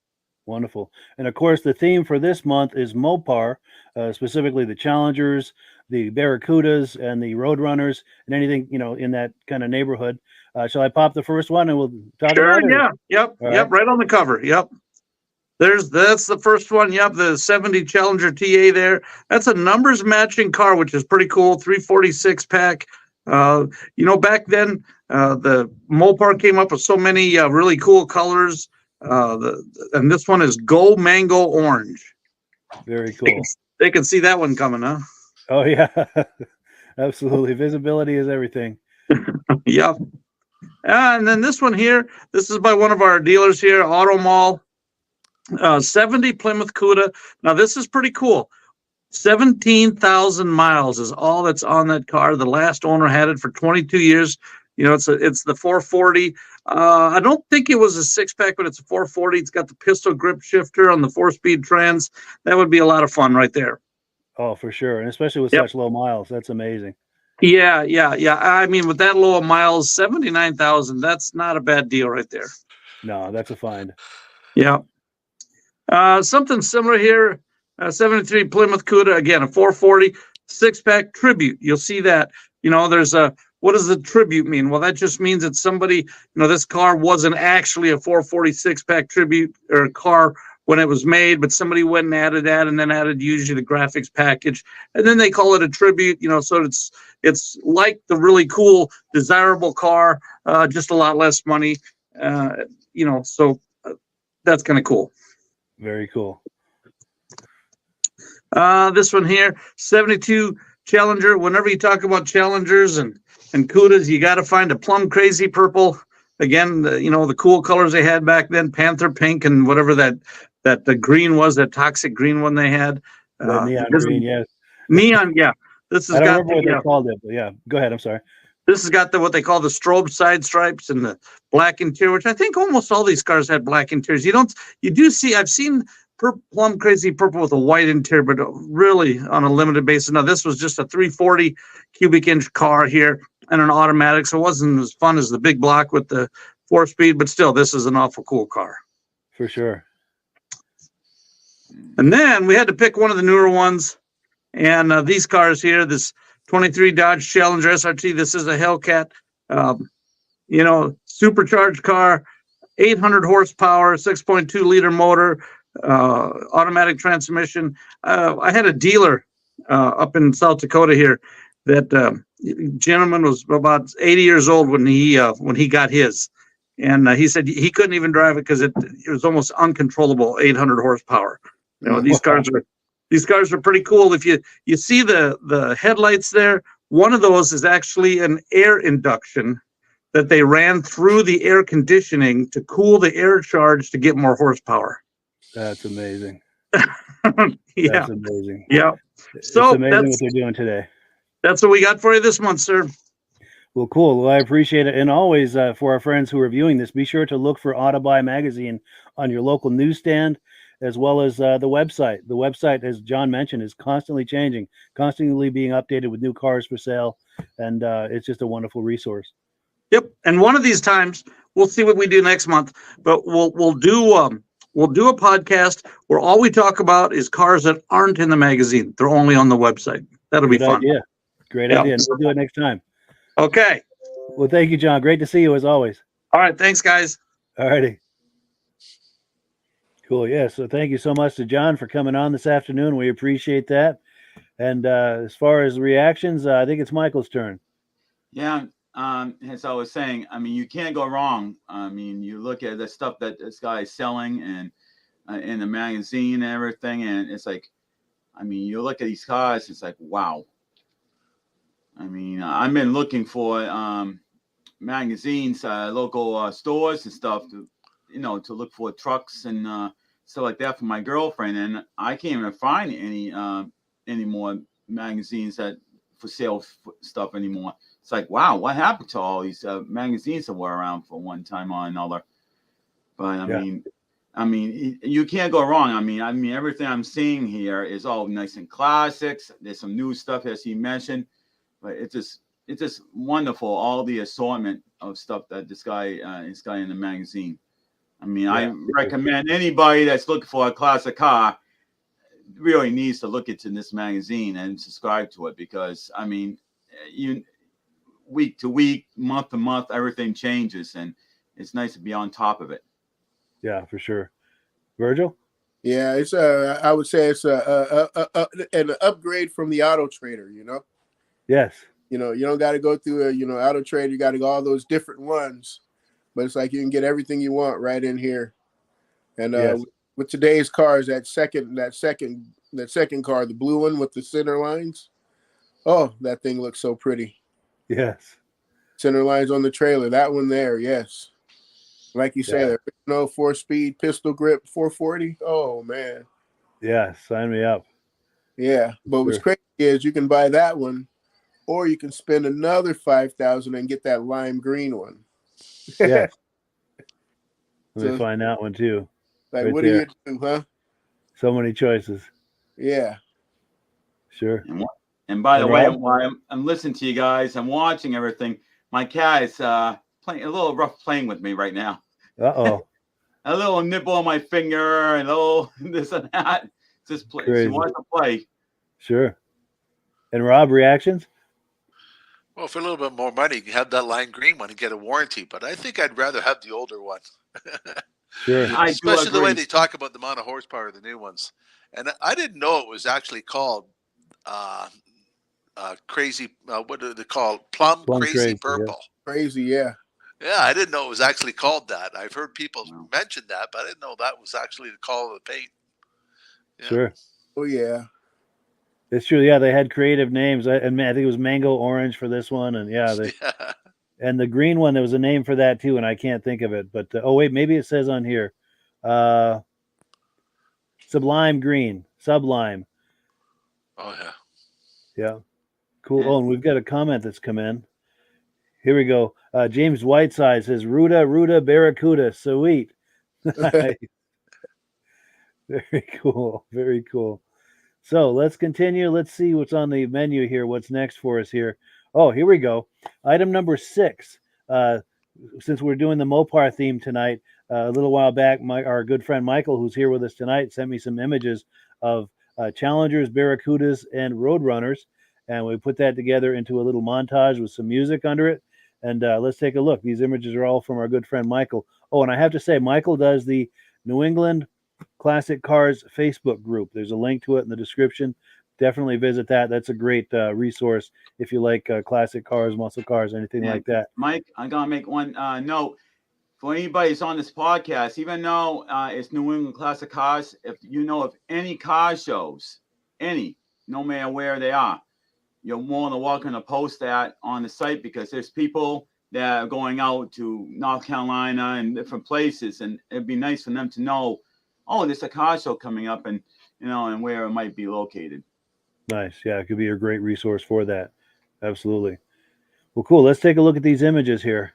Wonderful. And of course, the theme for this month is Mopar, specifically the Challengers, the Barracudas, and the Roadrunners, and anything, in that kind of neighborhood. Shall I pop the first one and we'll talk about it? Yeah. Yep. All Yep. Right on the cover. Yep. That's the first one. Yep. The 70 Challenger TA there. That's a numbers matching car, which is pretty cool. 346 pack. Back then, the Mopar came up with so many really cool colors. And this one is Go Mango Orange. Very cool. They can see that one coming, huh? Oh, yeah. Absolutely. Visibility is everything. Yep. And then this one here, this is by one of our dealers here, Auto Mall. 70 Plymouth Cuda. Now, this is pretty cool. 17,000 miles is all that's on that car. The last owner had it for 22 years. It's the 440. I don't think it was a 6-pack, but it's a 440. It's got the pistol grip shifter on the 4-speed trans. That would be a lot of fun right there. Oh, for sure. And especially with such low miles. That's amazing. Yeah. I mean, with that low of miles, 79,000, that's not a bad deal right there. No, that's a find. Yeah. Something similar here. 73 Plymouth Cuda, again, a 440 6-pack Tribute. You'll see that, there's what does the Tribute mean? Well, that just means that somebody, this car wasn't actually a 440 6-pack Tribute or a car when it was made, but somebody went and added that and then added usually the graphics package. And then they call it a Tribute, so it's like the really cool, desirable car, just a lot less money, so that's kind of cool. Very cool. This one here, 72 Challenger. Whenever you talk about Challengers and Cudas, you got to find a plum crazy purple. Again, the cool colors they had back then, Panther pink and whatever that the green was, that toxic green one they had. Neon green, yes. Neon, yeah. This has I don't got remember what they called it, but yeah. Go ahead. I'm sorry. This has got what they call the strobe side stripes and the black interior, which I think almost all these cars had black interiors. I've seen plum crazy purple with a white interior, but really on a limited basis. Now, this was just a 340 cubic inch car here and an automatic, so it wasn't as fun as the big block with the 4-speed, but still, this is an awful cool car. For sure. And then we had to pick one of the newer ones, and these cars here, this 23 Dodge Challenger SRT, this is a Hellcat, supercharged car, 800 horsepower, 6.2 liter motor, automatic transmission. I had a dealer up in South Dakota here that gentleman was about 80 years old when he got his, and he said he couldn't even drive it because it was almost uncontrollable 800 horsepower. These cars are pretty cool. If you see the headlights there, one of those is actually an air induction that they ran through the air conditioning to cool the air charge to get more horsepower. That's amazing. Yeah. That's amazing. Yeah. So it's amazing what they're doing today. That's what we got for you this month, sir. Well, cool. Well, I appreciate it. And always for our friends who are viewing this, be sure to look for Autobuy magazine on your local newsstand, as well as the website. The website, as John mentioned, is constantly changing, constantly being updated with new cars for sale. And it's just a wonderful resource. Yep. And one of these times, we'll see what we do next month, but we'll do a podcast where all we talk about is cars that aren't in the magazine. They're only on the website. That'll be fun. Idea. Great idea. And we'll do it next time. Okay. Well, thank you, John. Great to see you as always. All right. Thanks, guys. All righty. Cool. Yeah. So thank you so much to John for coming on this afternoon. We appreciate that. And as far as reactions, I think it's Michael's turn. Yeah. As I was saying, I mean, you can't go wrong. I mean, you look at the stuff that this guy is selling and in the magazine and everything, and it's like, I mean, you look at these cars, it's like, wow. I mean, I've been looking for magazines, local stores and stuff to look for trucks and stuff like that for my girlfriend, and I can't even find any more magazines that for sale stuff anymore. It's like, wow, what happened to all these magazines that were around for one time or another? But I mean, you can't go wrong. I mean, everything I'm seeing here is all nice and classics. There's some new stuff, as he mentioned, but it's just it's just wonderful, all the assortment of stuff that this guy is got in the magazine. I mean, I recommend anybody that's looking for a classic car really needs to look into this magazine and subscribe to it, because I mean, week to week, month to month, everything changes, and it's nice to be on top of it. Yeah, for sure. Virgil? Yeah, it's I would say it's an upgrade from the Auto Trader. Yes. You don't got to go through Auto Trader. You got to go all those different ones, but it's like you can get everything you want right in here. And Yes. with today's cars, that second car, the blue one with the center lines, oh, that thing looks so pretty. Yes. Center lines on the trailer, that one there, yes. Like you say, there, 4-speed pistol grip 440. Oh man. Yeah, sign me up. Yeah, but what's crazy is you can buy that one, or you can spend another $5,000 and get that lime green one. Yes. Let me find that one too. Like, right what there. do you do, huh? So many choices. Yeah. Sure. And by the And way, Rob? while I'm listening to you guys, I'm watching everything. My cat is playing a little rough playing with me right now. Uh-oh. A little nibble on my finger and a little this and that. Just play. Crazy. She wants to play. Sure. And Rob, reactions? Well, for a little bit more money, you can have that lime green one and get a warranty. But I think I'd rather have the older one. Sure. I do Especially the way agree. they talk about the amount of horsepower of the new ones. And I didn't know it was actually called crazy. What do they call it? Plum crazy purple. Crazy, yeah. Yeah, I didn't know it was actually called that. I've heard people mention that, but I didn't know that was actually the call of the paint. Yeah. Sure. Oh yeah. It's true. Yeah, they had creative names. I think it was Mango Orange for this one, and and the green one, there was a name for that too, and I can't think of it. But oh wait, maybe it says on here, Sublime Green, Sublime. Oh yeah. Yeah, cool. Oh, and we've got a comment that's come in. Here we go. James Whiteside says, "Ruda, Barracuda, sweet." Very cool. Very cool. So let's continue. Let's see what's on the menu here. What's next for us here? Oh, here we go. Item number 6. Since we're doing the Mopar theme tonight, a little while back, our good friend Michael, who's here with us tonight, sent me some images of Challengers, Barracudas, and Roadrunners, and we put that together into a little montage with some music under it. And let's take a look. These images are all from our good friend Michael. Oh, and I have to say, Michael does the New England Classic Cars Facebook group. There's a link to it in the description. Definitely visit that. That's a great resource if you like classic cars, muscle cars, anything like that. Mike, I'm going to make one note. For anybody who's on this podcast, even though it's New England Classic Cars, if you know of any car shows, no matter where they are, you're more than welcome to post that on the site, because there's people that are going out to North Carolina and different places, and it'd be nice for them to know, oh, there's a car show coming up, and and where it might be located. Nice. Yeah, it could be a great resource for that. Absolutely. Well, cool. Let's take a look at these images here.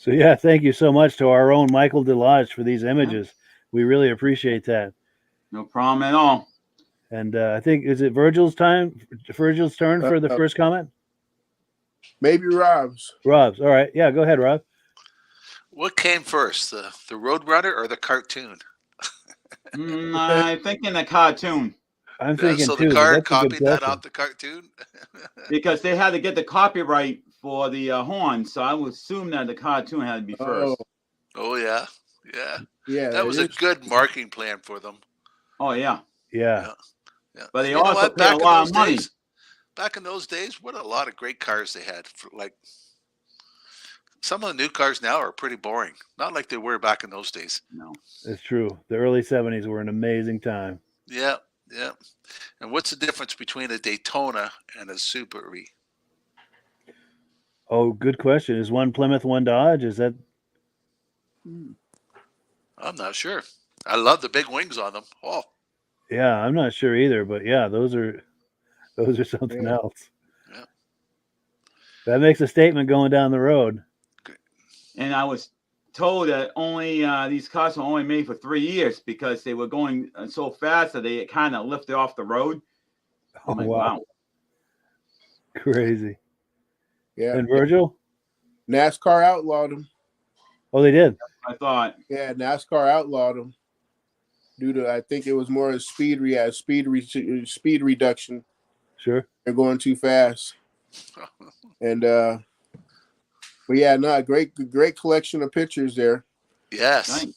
So yeah, thank you so much to our own Michael DeLodge for these images. We really appreciate that. No problem at all. And I think, is it Virgil's turn for the first comment? Maybe Rob's. Rob's. All right. Yeah, go ahead, Rob. What came first, the Roadrunner or the cartoon? I'm thinking the cartoon. I'm thinking so too. the car That's a good copied that question. off the cartoon? Because they had to get the copyright for the horn, so I would assume that the cartoon had to be first. Oh yeah, yeah, Yeah. That was a good marketing plan for them. Oh yeah. Yeah. Yeah. But they You know also what? paid a lot of money. Back in those days, what a lot of great cars they had. Like some of the new cars now are pretty boring. Not like they were back in those days. No. It's true. The early 70s were an amazing time. Yeah, yeah. And what's the difference between a Daytona and a Subaru? Oh, good question. Is one Plymouth, one Dodge? Is that? I'm not sure. I love the big wings on them. Oh, Yeah, I'm not sure either, but yeah, those are something else. Yeah. That makes a statement going down the road. And I was told that only these cars were only made for 3 years because they were going so fast that they kind of lifted off the road. Oh, I'm like, wow. Crazy. Yeah. And Virgil? NASCAR outlawed them. Oh, they did? I thought. Yeah, NASCAR outlawed them due to, I think it was more of speed reduction. Sure. They're going too fast. And but yeah, no, great collection of pictures there. yes. Nice.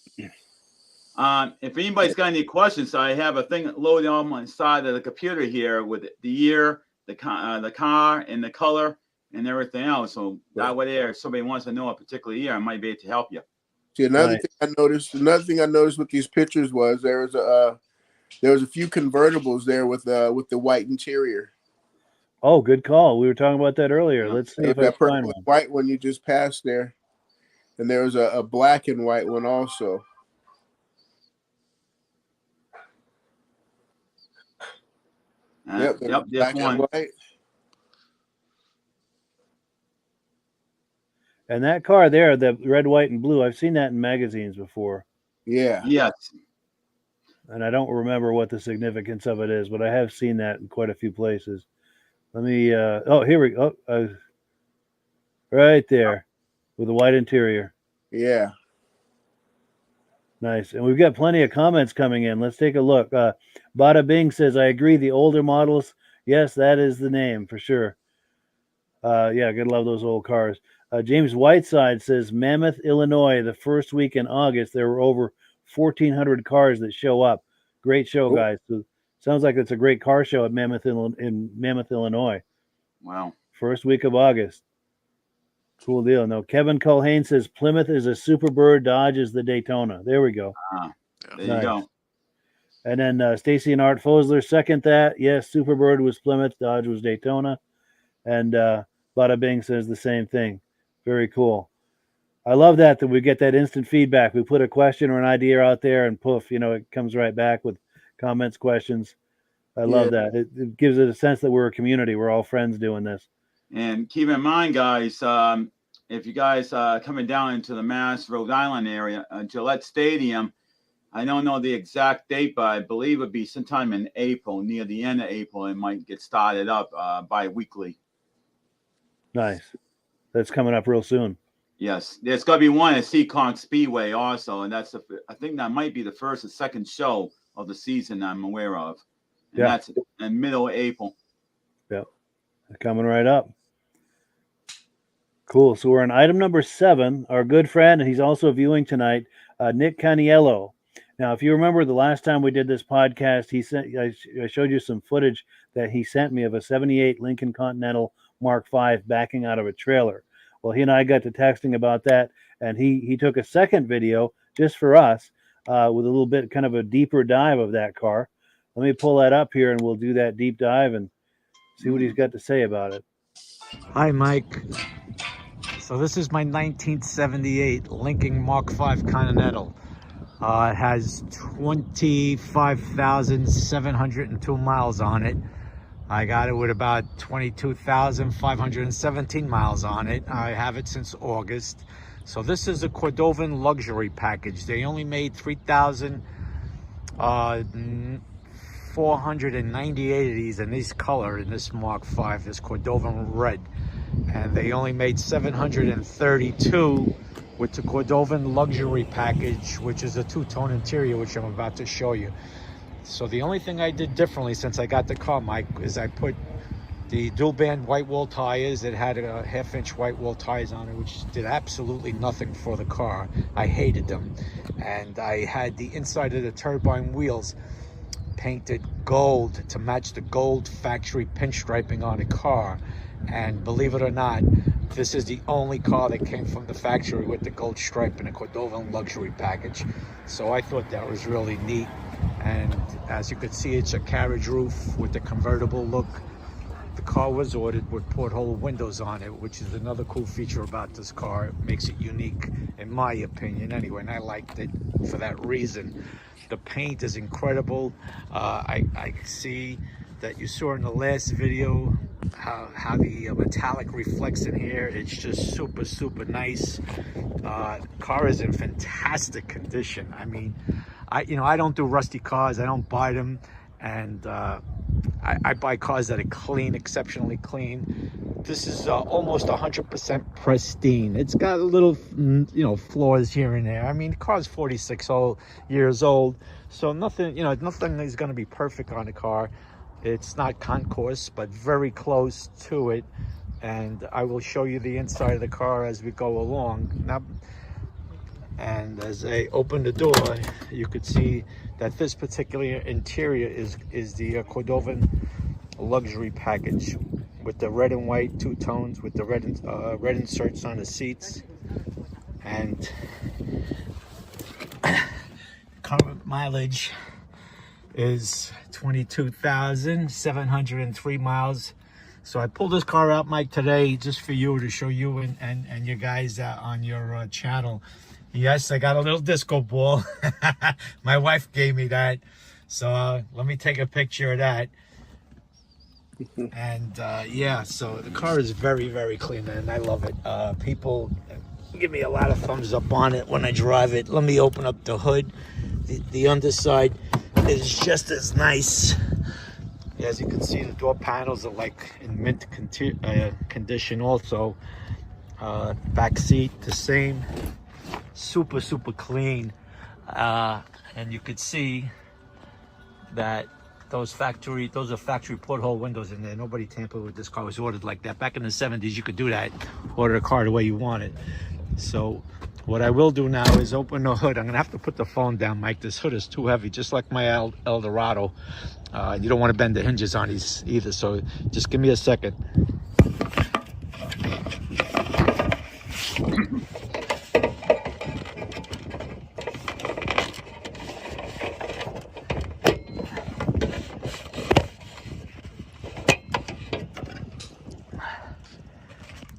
If anybody's got any questions, I have a thing loaded on my side of the computer here with the year, the car, and the color, and everything else. So that way, there, if somebody wants to know a particular year, I might be able to help you. See, another thing I noticed with these pictures was there was a few convertibles there with the white interior. Oh, good call. We were talking about that earlier. Yeah. Let's see if I That find one. white one you just passed there, and there was a black and white one also. Yep, black one. and white. And that car there, the red, white, and blue, I've seen that in magazines before. Yeah. Yes. And I don't remember what the significance of it is, but I have seen that in quite a few places. Let me, oh, here we go. Right there with the white interior. Yeah. Nice. And we've got plenty of comments coming in. Let's take a look. Bada Bing says, I agree. The older models. Yes, that is the name for sure. Yeah, gotta love those old cars. James Whiteside says, Mammoth, Illinois, the first week in August, there were over 1,400 cars that show up. Great show, guys. So, sounds like it's a great car show at Mammoth, Illinois. Wow. First week of August. Cool deal. No, Kevin Culhane says Plymouth is a Superbird, Dodge is the Daytona. There we go. There you go. And then Stacy and Art Fosler second that. Yes, Superbird was Plymouth, Dodge was Daytona. And Bada Bing says the same thing. Very cool. I love that we get that instant feedback. We put a question or an idea out there and poof, it comes right back with comments, questions. I love that. It gives it a sense that we're a community. We're all friends doing this. And keep in mind, guys, if you guys are coming down into the Mass, Rhode Island area, Gillette Stadium, I don't know the exact date, but I believe it would be sometime in April, near the end of April. It might get started up bi-weekly. Nice. That's coming up real soon. Yes. There's going to be one at Seekonk Speedway also, and I think that might be the first and second show of the season I'm aware of. And that's in middle of April. Yep. Coming right up. Cool. So we're on item number 7. Our good friend, and he's also viewing tonight, Nick Caianiello. Now, if you remember the last time we did this podcast, I showed you some footage that he sent me of a 78 Lincoln Continental Mark V backing out of a trailer. Well, he and I got to texting about that, and he took a second video just for us with a little bit kind of a deeper dive of that car. Let me pull that up here, and we'll do that deep dive and see what he's got to say about it. Hi, Mike. So this is my 1978 Lincoln Mark V Continental. It has 25,702 miles on it. I got it with about 22,517 miles on it. I have it since August. So this is a Cordovan luxury package. They only made 3,498 of these in this color, in this Mark V, this Cordovan red. And they only made 732 with the Cordovan luxury package, which is a two-tone interior, which I'm about to show you. So the only thing I did differently since I got the car, Mike, is I put the dual band white wall tires. It had a 1/2-inch white wall tires on it, which did absolutely nothing for the car. I hated them. And I had the inside of the turbine wheels painted gold to match the gold factory pinstriping on the car. And believe it or not, this is the only car that came from the factory with the gold stripe in a Cordovan luxury package. So I thought that was really neat. And as you can see, it's a carriage roof with the convertible look. The car was ordered with porthole windows on it, which is another cool feature about this car. It makes it unique, in my opinion, anyway, and I liked it for that reason. The paint is incredible. I see that you saw in the last video how the metallic reflects in here. It's just super, super nice. Car is in fantastic condition. I mean, I don't do rusty cars. I don't buy them, and I buy cars that are clean, exceptionally clean. This is almost 100% pristine. It's got a little, flaws here and there. I mean, the car's 46 years old, so nothing, nothing is going to be perfect on the car. It's not concourse, but very close to it. And I will show you the inside of the car as we go along. Now, and as I open the door, you could see that this particular interior is the Cordovan luxury package with the red and white two tones, with the red inserts on the seats. And current mileage is 22,703 miles. So I pulled this car out, Mike, today just for you, to show you and you guys on your channel. Yes, I got a little disco ball. My wife gave me that. So let me take a picture of that. And yeah, so the car is very, very clean, and I love it. People give me a lot of thumbs up on it when I drive it. Let me open up the hood. The underside is just as nice. As you can see, the door panels are like in mint condition also. Back seat, the same. Super, super clean. And you could see that those are factory porthole windows in there. Nobody tampered with this car. It was ordered like that. Back in the 70s, you could do that. Order a car the way you want it. So what I will do now is open the hood. I'm gonna have to put the phone down, Mike. This hood is too heavy, just like my Eldorado. You don't want to bend the hinges on these either, so just give me a second.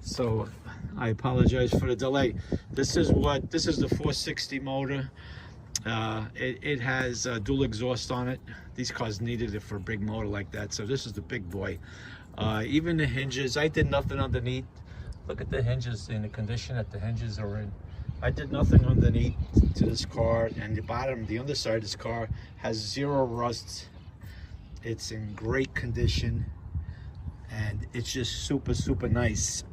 So I apologize for the delay. This is the 460 motor. It has dual exhaust on it. These cars needed it for a big motor like that, so this is the big boy. Even the hinges, I did nothing underneath. Look at the hinges in the condition that the hinges are in. I did nothing underneath to this car, and the bottom, the underside of this car has zero rust. It's in great condition, and it's just super, super nice.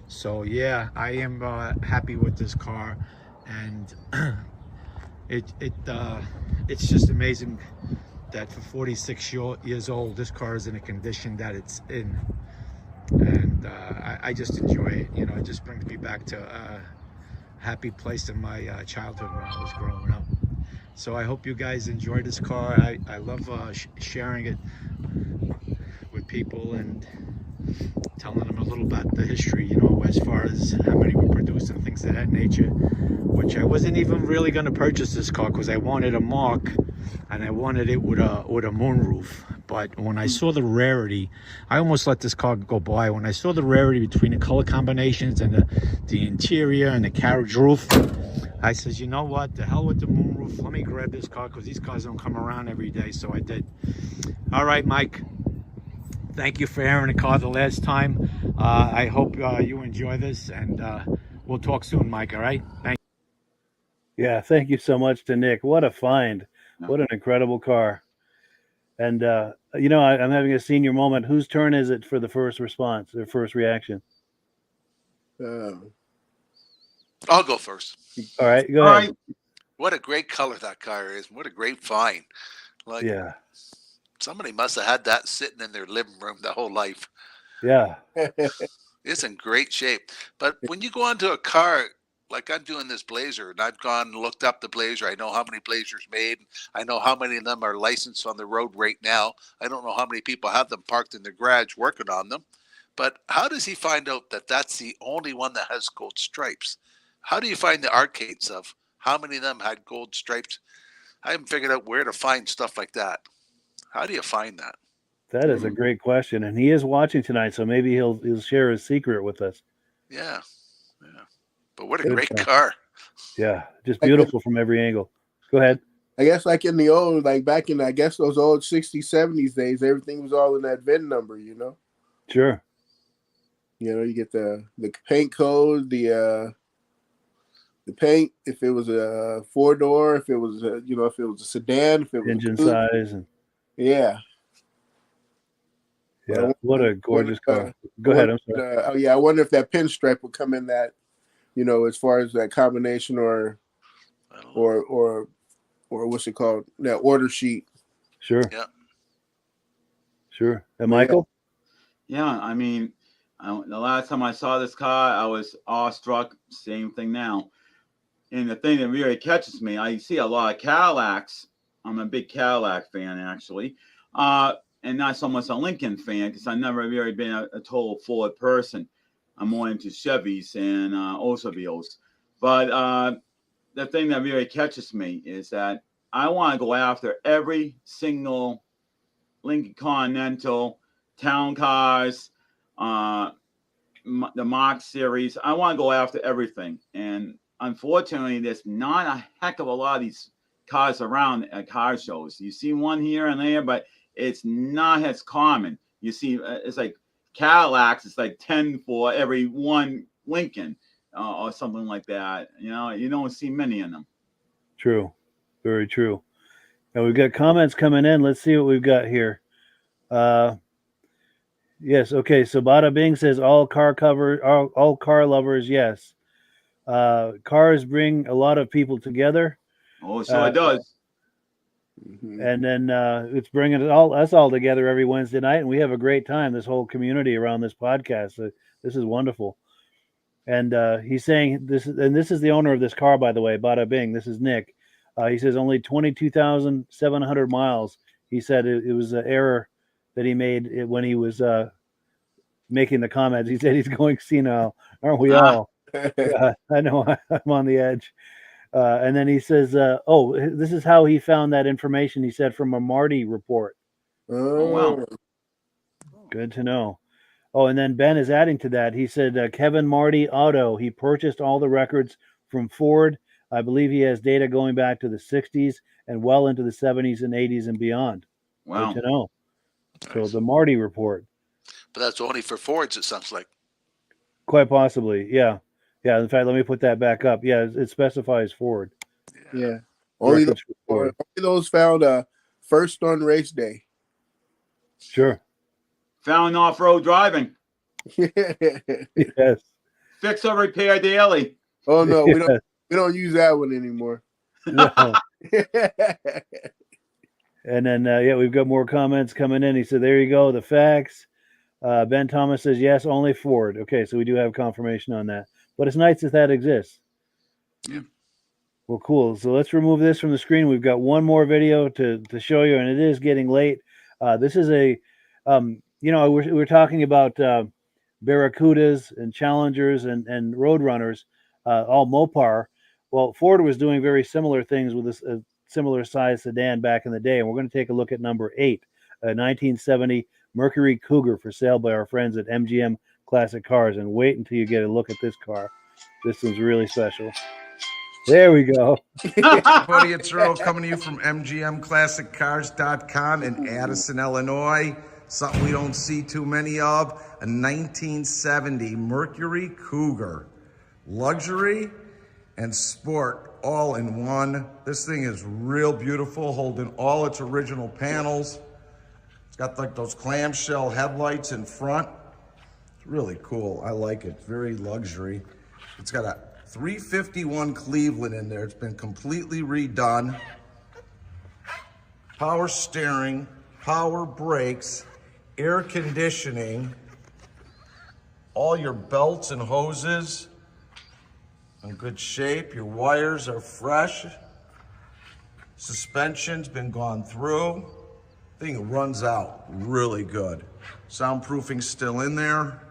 So yeah, I am happy with this car, and it's just amazing that for 46 years old, this car is in a condition that it's in, and I just enjoy it. It just brings me back to a happy place in my childhood when I was growing up. So I hope you guys enjoy this car. I love sharing it with people and telling them a little about the history, as far as how many we produced and things of that nature, which I wasn't even really going to purchase this car because I wanted a Mark, and I wanted it with a moonroof. But when I saw the rarity, I almost let this car go by. When I saw the rarity between the color combinations and the interior and the carriage roof, I says, you know what, the hell with the moonroof, let me grab this car, because these cars don't come around every day. So I did. All right, Mike, Thank you for airing the car the last time. I hope you enjoy this, and we'll talk soon, Mike. All right? Thank you. Yeah, thank you so much to Nick. What a find. Yeah. What an incredible car. And, I'm having a senior moment. Whose turn is it for the first response or first reaction? I'll go first. All right, go All ahead. right. What a great color that car is. What a great find. Like, Yeah. somebody must have had that sitting in their living room their whole life. Yeah. It's in great shape. But when you go onto a car, like I'm doing this Blazer, and I've gone and looked up the Blazer. I know how many Blazers made. I know how many of them are licensed on the road right now. I don't know how many people have them parked in their garage working on them. But how does he find out that that's the only one that has gold stripes? How do you find the arcades of how many of them had gold stripes? I haven't figured out where to find stuff like that. How do you find that? That is a great question. And he is watching tonight, so maybe he'll share his secret with us. Yeah. But what a great car. Yeah, just beautiful from every angle. Go ahead. I guess like in the old, like back in, I guess those old 60s, 70s days, everything was all in that VIN number, you know? Sure. You know, you get the paint code, the paint, if it was a 4-door, if it was if it was a sedan, if it was engine size, and yeah. What a gorgeous car. Go ahead. I'm sorry. I wonder if that pinstripe would come in that, as far as that combination or what's it called? That order sheet. Sure. Yeah. Sure. And Michael? Yeah, I mean, the last time I saw this car, I was awestruck. Same thing now. And the thing that really catches me, I see a lot of Cadillacs. I'm a big Cadillac fan, actually. And not so much a Lincoln fan, because I've never really been a total Ford person. I'm more into Chevys and Oldsmobiles. But the thing that really catches me is that I want to go after every single Lincoln Continental, town cars, the Mach series. I want to go after everything. And unfortunately, there's not a heck of a lot of these cars around at car shows. You see one here and there, but it's not as common. You see, it's like Cadillacs, it's like 10 for every one Lincoln or something like that. You don't see many of them. True. Very true. And we've got comments coming in. Let's see what we've got here. Yes. Okay. So Bada Bing says all car lovers. Yes. Cars bring a lot of people together. Oh, so it does. And then it's bringing us all together every Wednesday night, and we have a great time. This whole community around this podcast. This is wonderful. And he's saying this is the owner of this car, by the way, Bada Bing. This is Nick. He says only 22,700 miles. He said it was an error that he made when he was making the comments. He said he's going senile. Aren't we all? I know I'm on the edge. And then he says, this is how he found that information. He said from a Marty report. Oh, wow. Good to know. Oh, and then Ben is adding to that. He said, Kevin Marty Auto, he purchased all the records from Ford. I believe he has data going back to the 60s and well into the 70s and 80s and beyond. Wow. Good to know. Nice. So the Marty report. But that's only for Fords, it sounds like. Quite possibly, yeah. Yeah, in fact, let me put that back up. Yeah, it specifies Ford. Yeah. Only those found first on race day. Sure. Found off-road driving. Yes. Fix or repair daily. Oh no, we don't use that one anymore. No. And then we've got more comments coming in. He said, there you go, the facts. Ben Thomas says, yes, only Ford. Okay, so we do have confirmation on that. But it's nice that exists. Yeah. Well, cool. So let's remove this from the screen. We've got one more video to show you, and it is getting late. This is we're talking about Barracudas and Challengers and Roadrunners, all Mopar. Well, Ford was doing very similar things with a similar size sedan back in the day, and we're going to take a look at number 8, a 1970 Mercury Cougar for sale by our friends at MGM Classic Cars. And wait until you get a look at this car. This one's really special. There we go. Buddy, it's Earl coming to you from MGMClassicCars.com in Addison, Illinois. something we don't see too many of, a 1970 Mercury Cougar. Luxury and sport all in one. This thing is real beautiful, holding all its original panels. It's got like those clamshell headlights in front. It's really cool. I like it. Very luxury. It's got a 351 Cleveland in there. It's been completely redone. Power steering, power brakes, air conditioning, all your belts and hoses in good shape. Your wires are fresh. Suspension's been gone through. Thing runs out really good. Soundproofing's still in there.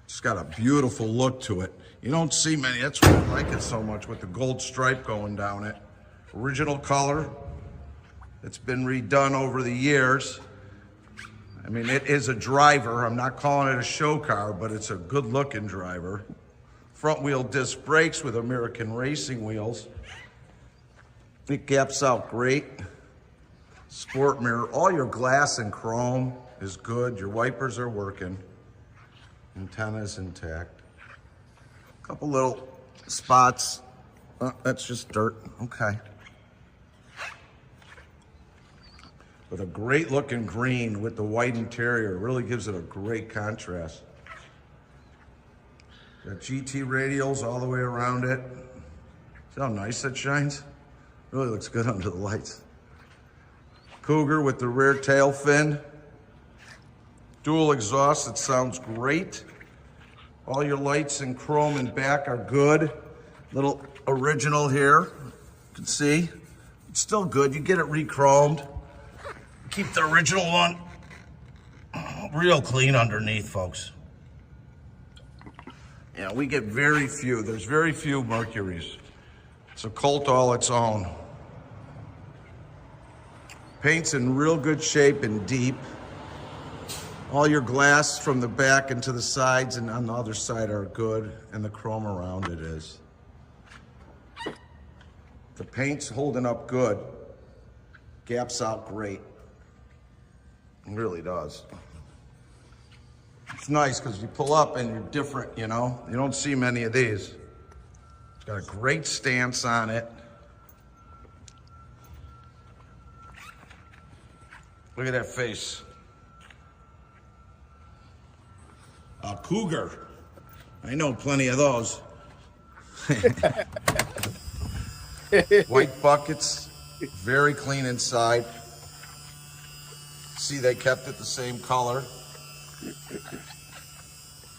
It's got a beautiful look to it. You don't see many, that's why I like it so much, with the gold stripe going down it. Original color. It's been redone over the years. I mean, it is a driver. I'm not calling it a show car, but it's a good looking driver. Front wheel disc brakes with American racing wheels. It gaps out great. Sport mirror, all your glass and chrome is good. Your wipers are working. Antenna is intact. Couple little spots. That's just dirt. Okay. With a great looking green with the white interior. It really gives it a great contrast. Got GT radials all the way around it. See how nice that shines? Really looks good under the lights. Cougar with the rear tail fin. Dual exhaust, it sounds great. All your lights and chrome and back are good. Little original here, you can see. It's still good, you get it re-chromed. Keep the original one real clean underneath, folks. Yeah, we get very few, there's very few Mercuries. It's a cult all its own. Paint's in real good shape and deep. All your glass from the back and to the sides and on the other side are good, and the chrome around it is. The paint's holding up good. Gaps out great. It really does. It's nice because you pull up and you're different, you know? You don't see many of these. It's got a great stance on it. Look at that face. A Cougar. I know plenty of those. White buckets, very clean inside. See, they kept it the same color.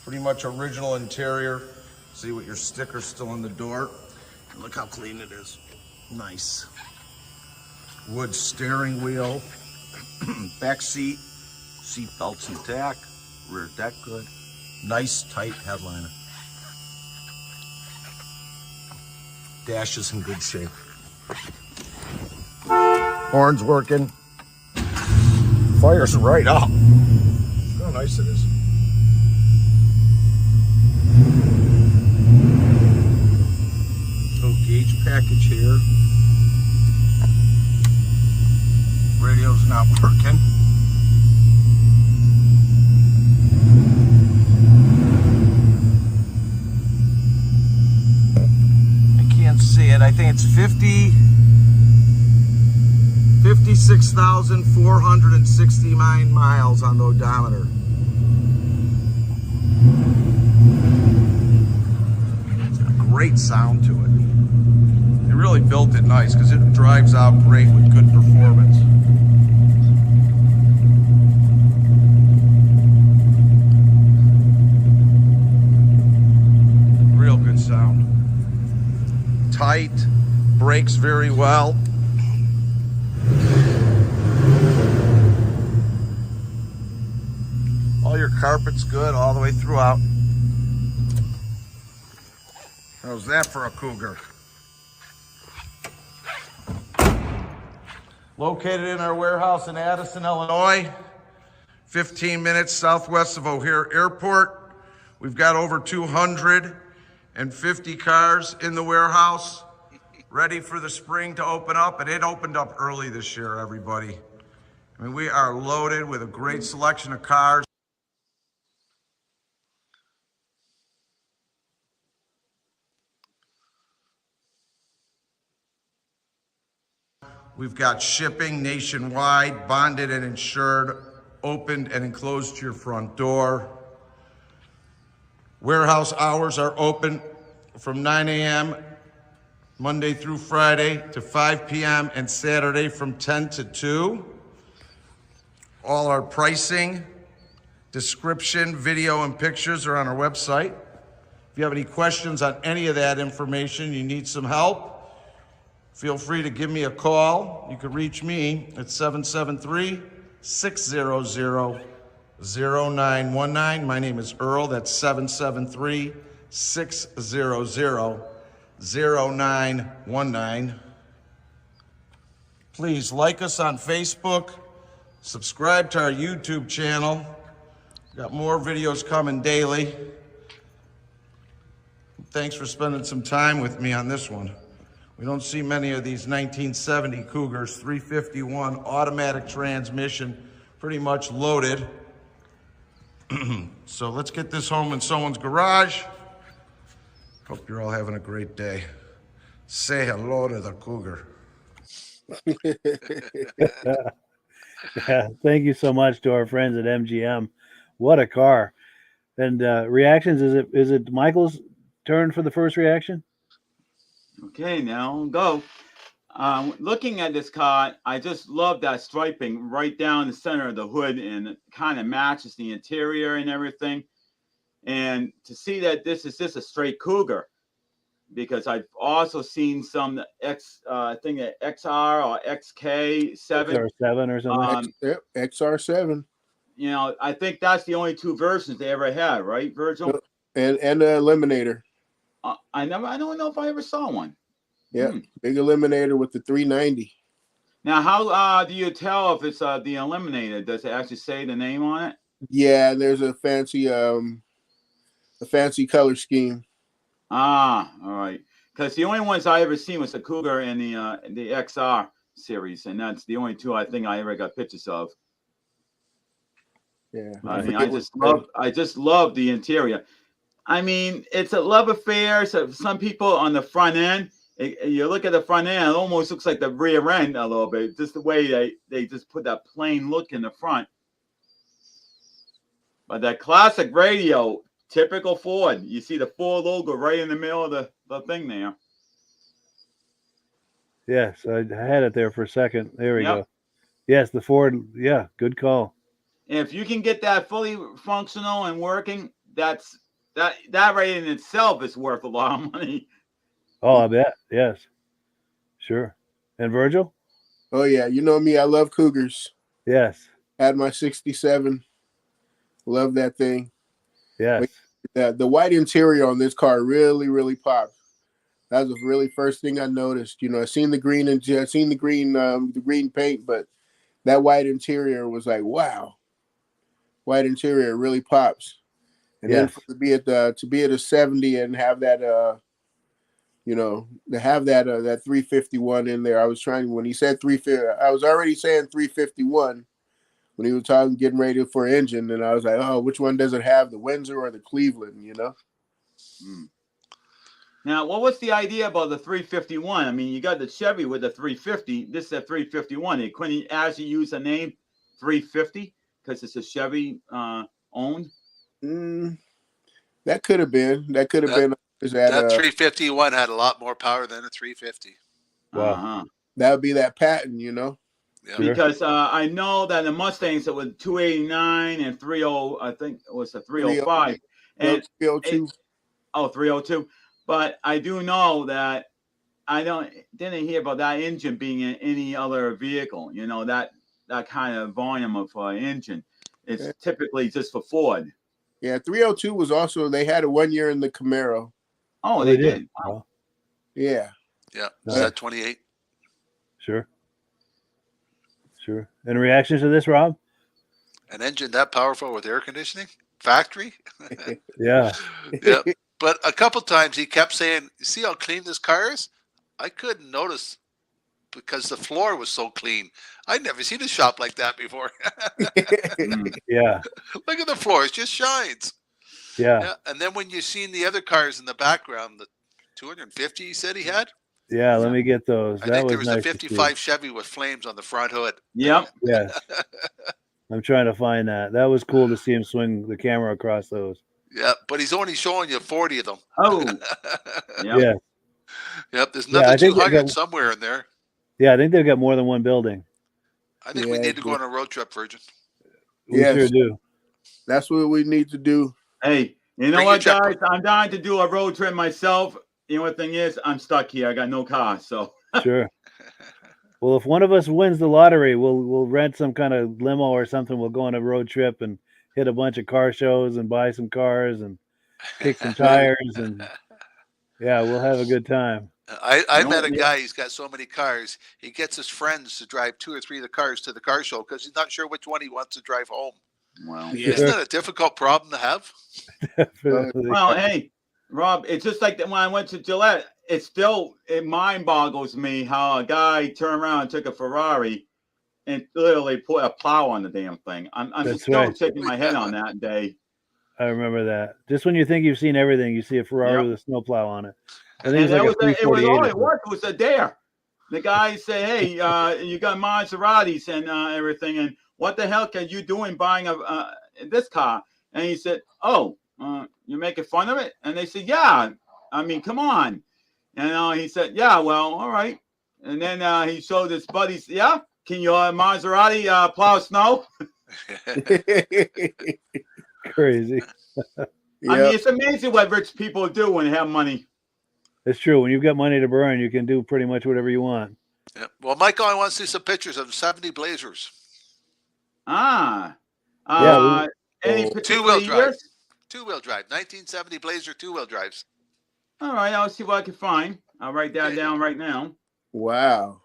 Pretty much original interior. See what your sticker's still in the door. And look how clean it is. Nice. Wood steering wheel. Back seat. Seat belts intact. Rear deck good. Nice tight headliner. Dash is in good shape. Horn's working. Fire's right up. Look how nice it is. Little gauge package here. Radio's not working. See it. I think it's 56,469 miles on the odometer. It's got a great sound to it. They really built it nice because it drives out great with good performance. Real good sound. Tight, brakes very well. All your carpet's good all the way throughout. How's that for a Cougar? Located in our warehouse in Addison, Illinois, 15 minutes southwest of O'Hare Airport. We've got over 250 cars in the warehouse, ready for the spring to open up. And it opened up early this year, everybody. I mean, we are loaded with a great selection of cars. We've got shipping nationwide, bonded and insured, opened and enclosed to your front door. Warehouse hours are open from 9 a.m. Monday through Friday to 5 p.m. and Saturday from 10 to 2. All our pricing, description, video, and pictures are on our website. If you have any questions on any of that information, you need some help, feel free to give me a call. You can reach me at 773-600-0919. My name is Earl. That's 773-600-0919. Please like us on Facebook. Subscribe to our YouTube channel. Got more videos coming daily. Thanks for spending some time with me on this one. We don't see many of these 1970 Cougars, 351 automatic transmission, pretty much loaded. So let's get this home in someone's garage. Hope you're all having a great day. Say hello to the Cougar. Yeah, thank you so much to our friends at MGM. What a car! And reactions? Is it Michael's turn for the first reaction? Okay, now go. Looking at this car, I just love that striping right down the center of the hood, and it kind of matches the interior and everything. And to see that this is just a straight Cougar, because I've also seen some I think XR or XK7. XR7 or something. Yep, XR7. You know, I think that's the only two versions they ever had, right, Virgil? And the Eliminator. I don't know if I ever saw one. Yeah, big Eliminator with the 390. Now, how do you tell if it's the Eliminator? Does it actually say the name on it? Yeah, there's a fancy color scheme. Ah, all right. Because the only ones I ever seen was the Cougar and the XR series, and that's the only two I think I ever got pictures of. Yeah, I mean, I just love the interior. I mean, it's a love affair. So some people on the front end, you look at the front end, it almost looks like the rear end a little bit. Just the way they just put that plain look in the front. But that classic radio, typical Ford. You see the Ford logo right in the middle of the thing there. Yes, I had it there for a second. There we go. Yes, the Ford. Yeah, good call. And if you can get that fully functional and working, that right in itself is worth a lot of money. Oh, I bet. Yes, sure. And Virgil? Oh yeah, you know me. I love Cougars. Yes. Had my 67. Love that thing. Yes. The white interior on this car really, really popped. That was the really first thing I noticed. You know, I seen the green the green paint, but that white interior was like, wow. White interior really pops. And then to be at a 70 and have that to have that 351 in there. I was trying, when he said 350, I was already saying 351 when he was getting ready for engine, and I was like, oh, which one does it have, the Windsor or the Cleveland, you know? Now, what was the idea about the 351? I mean, you got the Chevy with the 350. This is a 351. They couldn't actually use the name 350 because it's a Chevy owned. That could have been. That 351 had a lot more power than a 350. Wow. That would be that patent, you know? Yeah. Because I know that the Mustangs, it was 289 and 30, I think it was a 305. And 302. 302. But I do know that didn't hear about that engine being in any other vehicle. You know, that kind of volume of engine. It's typically just for Ford. Yeah, 302 was also, they had it 1 year in the Camaro. Oh, they did. Wow. Yeah. Yeah. Is that 28? Sure. And reactions to this, Rob? An engine that powerful with air conditioning? Factory? Yeah. Yeah. But a couple times he kept saying, see how clean this car is? I couldn't notice because the floor was so clean. I'd never seen a shop like that before. Yeah. Look at the floor; it just shines. Yeah. Yeah, and then when you seen the other cars in the background, the 250 he said he had. Yeah. Let me get those. I That think was there was a nice to see. 55 Chevy with flames on the front hood. Yep. Yes. I'm trying to find that. That was cool to see him swing the camera across those. Yeah, but he's only showing you 40 of them. Oh. Yep. Yeah. Yep, there's Yeah, another I think they 200 got- somewhere in there. Yeah, I think they've got more than one building. I think we Yeah, need to go on a road trip, Virgin. We Yes. sure do. That's what we need to do. Hey, you know Bring what, your guys? checkbook. I'm dying to do a road trip myself. You know what the thing is? I'm stuck here. I got no car, so. Sure. Well, if one of us wins the lottery, we'll rent some kind of limo or something. We'll go on a road trip and hit a bunch of car shows and buy some cars and kick some tires and yeah, we'll have a good time. I No, met a yeah. guy, he's got so many cars. He gets his friends to drive 2 or 3 of the cars to the car show because he's not sure which one he wants to drive home. Well, Yeah. Isn't that a difficult problem to have? Definitely. well, hey, Rob, it's just like that when I went to Gillette. It mind boggles me how a guy turned around and took a Ferrari and literally put a plow on the damn thing. I'm That's just still right. shaking my head on that day. I remember that. Just when you think you've seen everything, you see a Ferrari Yep. with a snowplow on it. I think And it's that like was a it was 348. all or it something. was. It was a dare. The guy said, "Hey, you got Maseratis and everything, and what the hell are you doing buying this car?" And he said, "Oh, you're making fun of it?" And they said, "Yeah, I mean, come on." And he said, "Yeah, well, all right." And then he showed his buddies, "Yeah, can your Maserati plow snow?" Crazy. I mean, it's amazing what rich people do when they have money. It's true. When you've got money to burn, you can do pretty much whatever you want. Yeah. Well, Michael, I want to see some pictures of 70 Blazers. Ah, Yeah, any Two-wheel particular drive. years? Two-wheel drive. 1970 Blazer two-wheel drives. All right, I'll see what I can find. I'll write that down right now. Wow.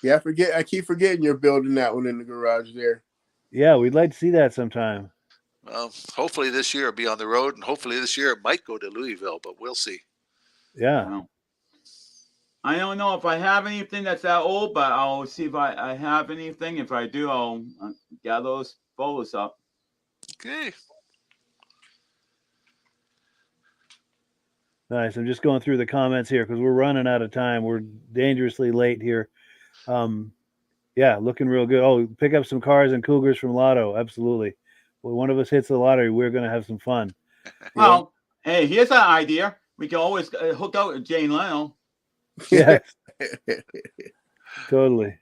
Yeah, I keep forgetting you're building that one in the garage there. Yeah, we'd like to see that sometime. Well, hopefully this year it'll be on the road, and hopefully this year it might go to Louisville, but we'll see. Yeah. Well, I don't know if I have anything that's that old, but I'll see if I have anything. If I do, I'll gather those photos up. Okay. Nice. I'm just going through the comments here because we're running out of time. We're dangerously late here. Yeah, looking real good. Oh, pick up some cars and Cougars from Lotto. Absolutely. When one of us hits the lottery, we're going to have some fun. Well, hey, here's an idea. We can always hook out with Jane Leno. Yes. Totally.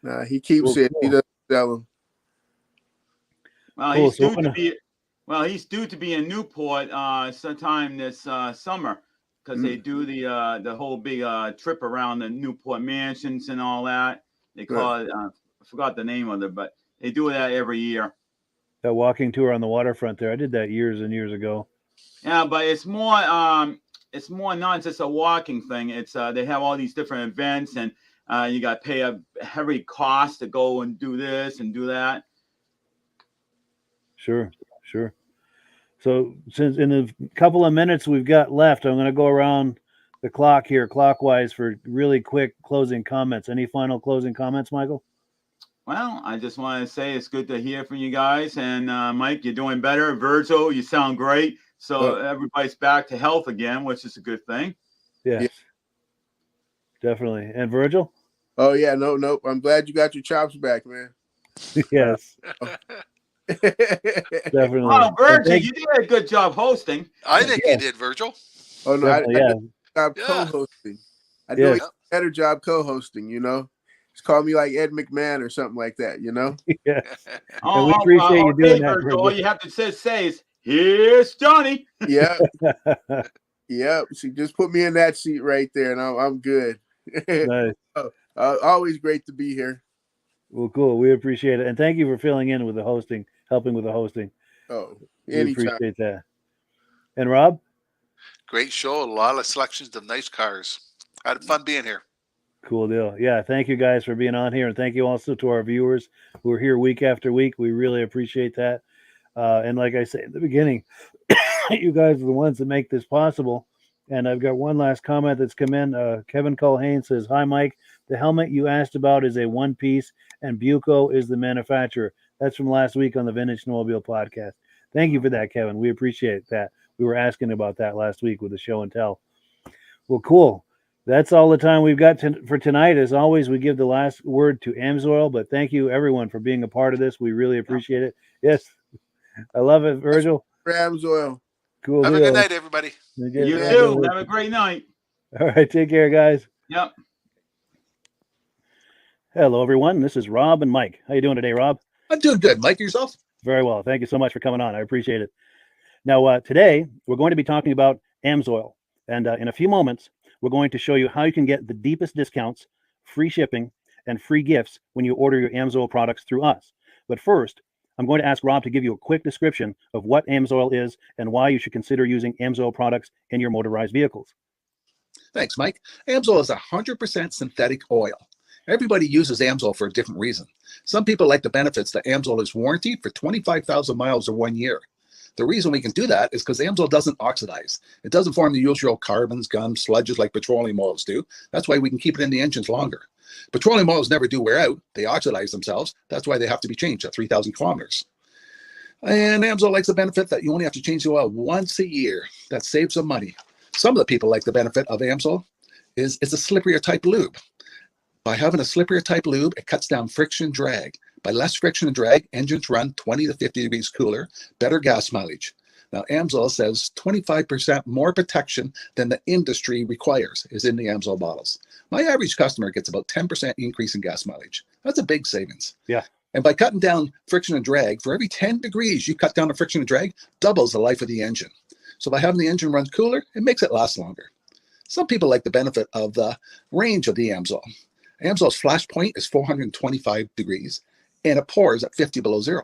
Nah, he keeps Cool, it. cool. He doesn't sell them. Well, Cool, he's so due to be. Well, he's due to be in Newport sometime this summer because they do the whole big trip around the Newport mansions and all that. They call it. I forgot the name of it, but they do that every year. That walking tour on the waterfront there. I did that years and years ago. Yeah, but it's more not just a walking thing. It's they have all these different events, and you got to pay a heavy cost to go and do this and do that. Sure. So since in the couple of minutes we've got left, I'm going to go around the clock here clockwise for really quick closing comments. Any final closing comments, Michael? Well, I just want to say it's good to hear from you guys. And Mike, you're doing better. Virgil, you sound great. So everybody's back to health again, which is a good thing. Yes. Definitely. And Virgil? Oh yeah, nope. I'm glad you got your chops back, man. Yes. Definitely. Oh, Virgil, you did a good job hosting. I think you did, Virgil. Oh no, I did a job Yeah. co-hosting. I do a better job co-hosting. You know, just call me like Ed McMahon or something like that. You know. Yes. And we appreciate you doing that, Virgil. All you have to say is, "Here's Johnny." Yeah. Yeah. So just put me in that seat right there, and I'm good. Nice. Always great to be here. Well, cool. We appreciate it. And thank you for filling in with the hosting, helping with the hosting. Oh, we anytime. appreciate that. And Rob? Great show. A lot of selections of nice cars. I had fun being here. Cool deal. Yeah, thank you guys for being on here. And thank you also to our viewers who are here week after week. We really appreciate that. And like I said at the beginning, you guys are the ones that make this possible. And I've got one last comment that's come in. Kevin Culhane says, "Hi, Mike. The helmet you asked about is a one piece, and Buco is the manufacturer." That's from last week on the Vintage Snowmobile podcast. Thank you for that, Kevin. We appreciate that. We were asking about that last week with the show and tell. Well, cool. That's all the time we've got for tonight. As always, we give the last word to Amsoil, but thank you, everyone, for being a part of this. We really appreciate it. Yes, I love it, Virgil. Amsoil. Cool Have a deal. good night, everybody. You too. Have a great night. All right, take care, guys. Yep. Hello, everyone. This is Rob and Mike. How you doing today, Rob? I'm doing good. Mike, yourself? Very well. Thank you so much for coming on. I appreciate it. Now, today, we're going to be talking about Amsoil. And in a few moments, we're going to show you how you can get the deepest discounts, free shipping, and free gifts when you order your Amsoil products through us. But first, I'm going to ask Rob to give you a quick description of what Amsoil is and why you should consider using Amsoil products in your motorized vehicles. Thanks, Mike. Amsoil is 100% synthetic oil. Everybody uses Amsoil for a different reason. Some people like the benefits that Amsoil is warranted for 25,000 miles or 1 year. The reason we can do that is because Amsoil doesn't oxidize. It doesn't form the usual carbons, gums, sludges like petroleum oils do. That's why we can keep it in the engines longer. Petroleum oils never do wear out. They oxidize themselves. That's why they have to be changed at 3,000 kilometers. And Amsoil likes the benefit that you only have to change the oil once a year. That saves some money. Some of the people like the benefit of Amsoil is it's a slipperier type lube. By having a slipperier type lube, it cuts down friction and drag. By less friction and drag, engines run 20 to 50 degrees cooler, better gas mileage. Now, Amsoil says 25% more protection than the industry requires is in the Amsoil bottles. My average customer gets about 10% increase in gas mileage. That's a big savings. Yeah. And by cutting down friction and drag, for every 10 degrees you cut down the friction and drag, doubles the life of the engine. So by having the engine run cooler, it makes it last longer. Some people like the benefit of the range of the Amsoil. Amsoil's flash point is 425 degrees, and it pours at 50 below zero.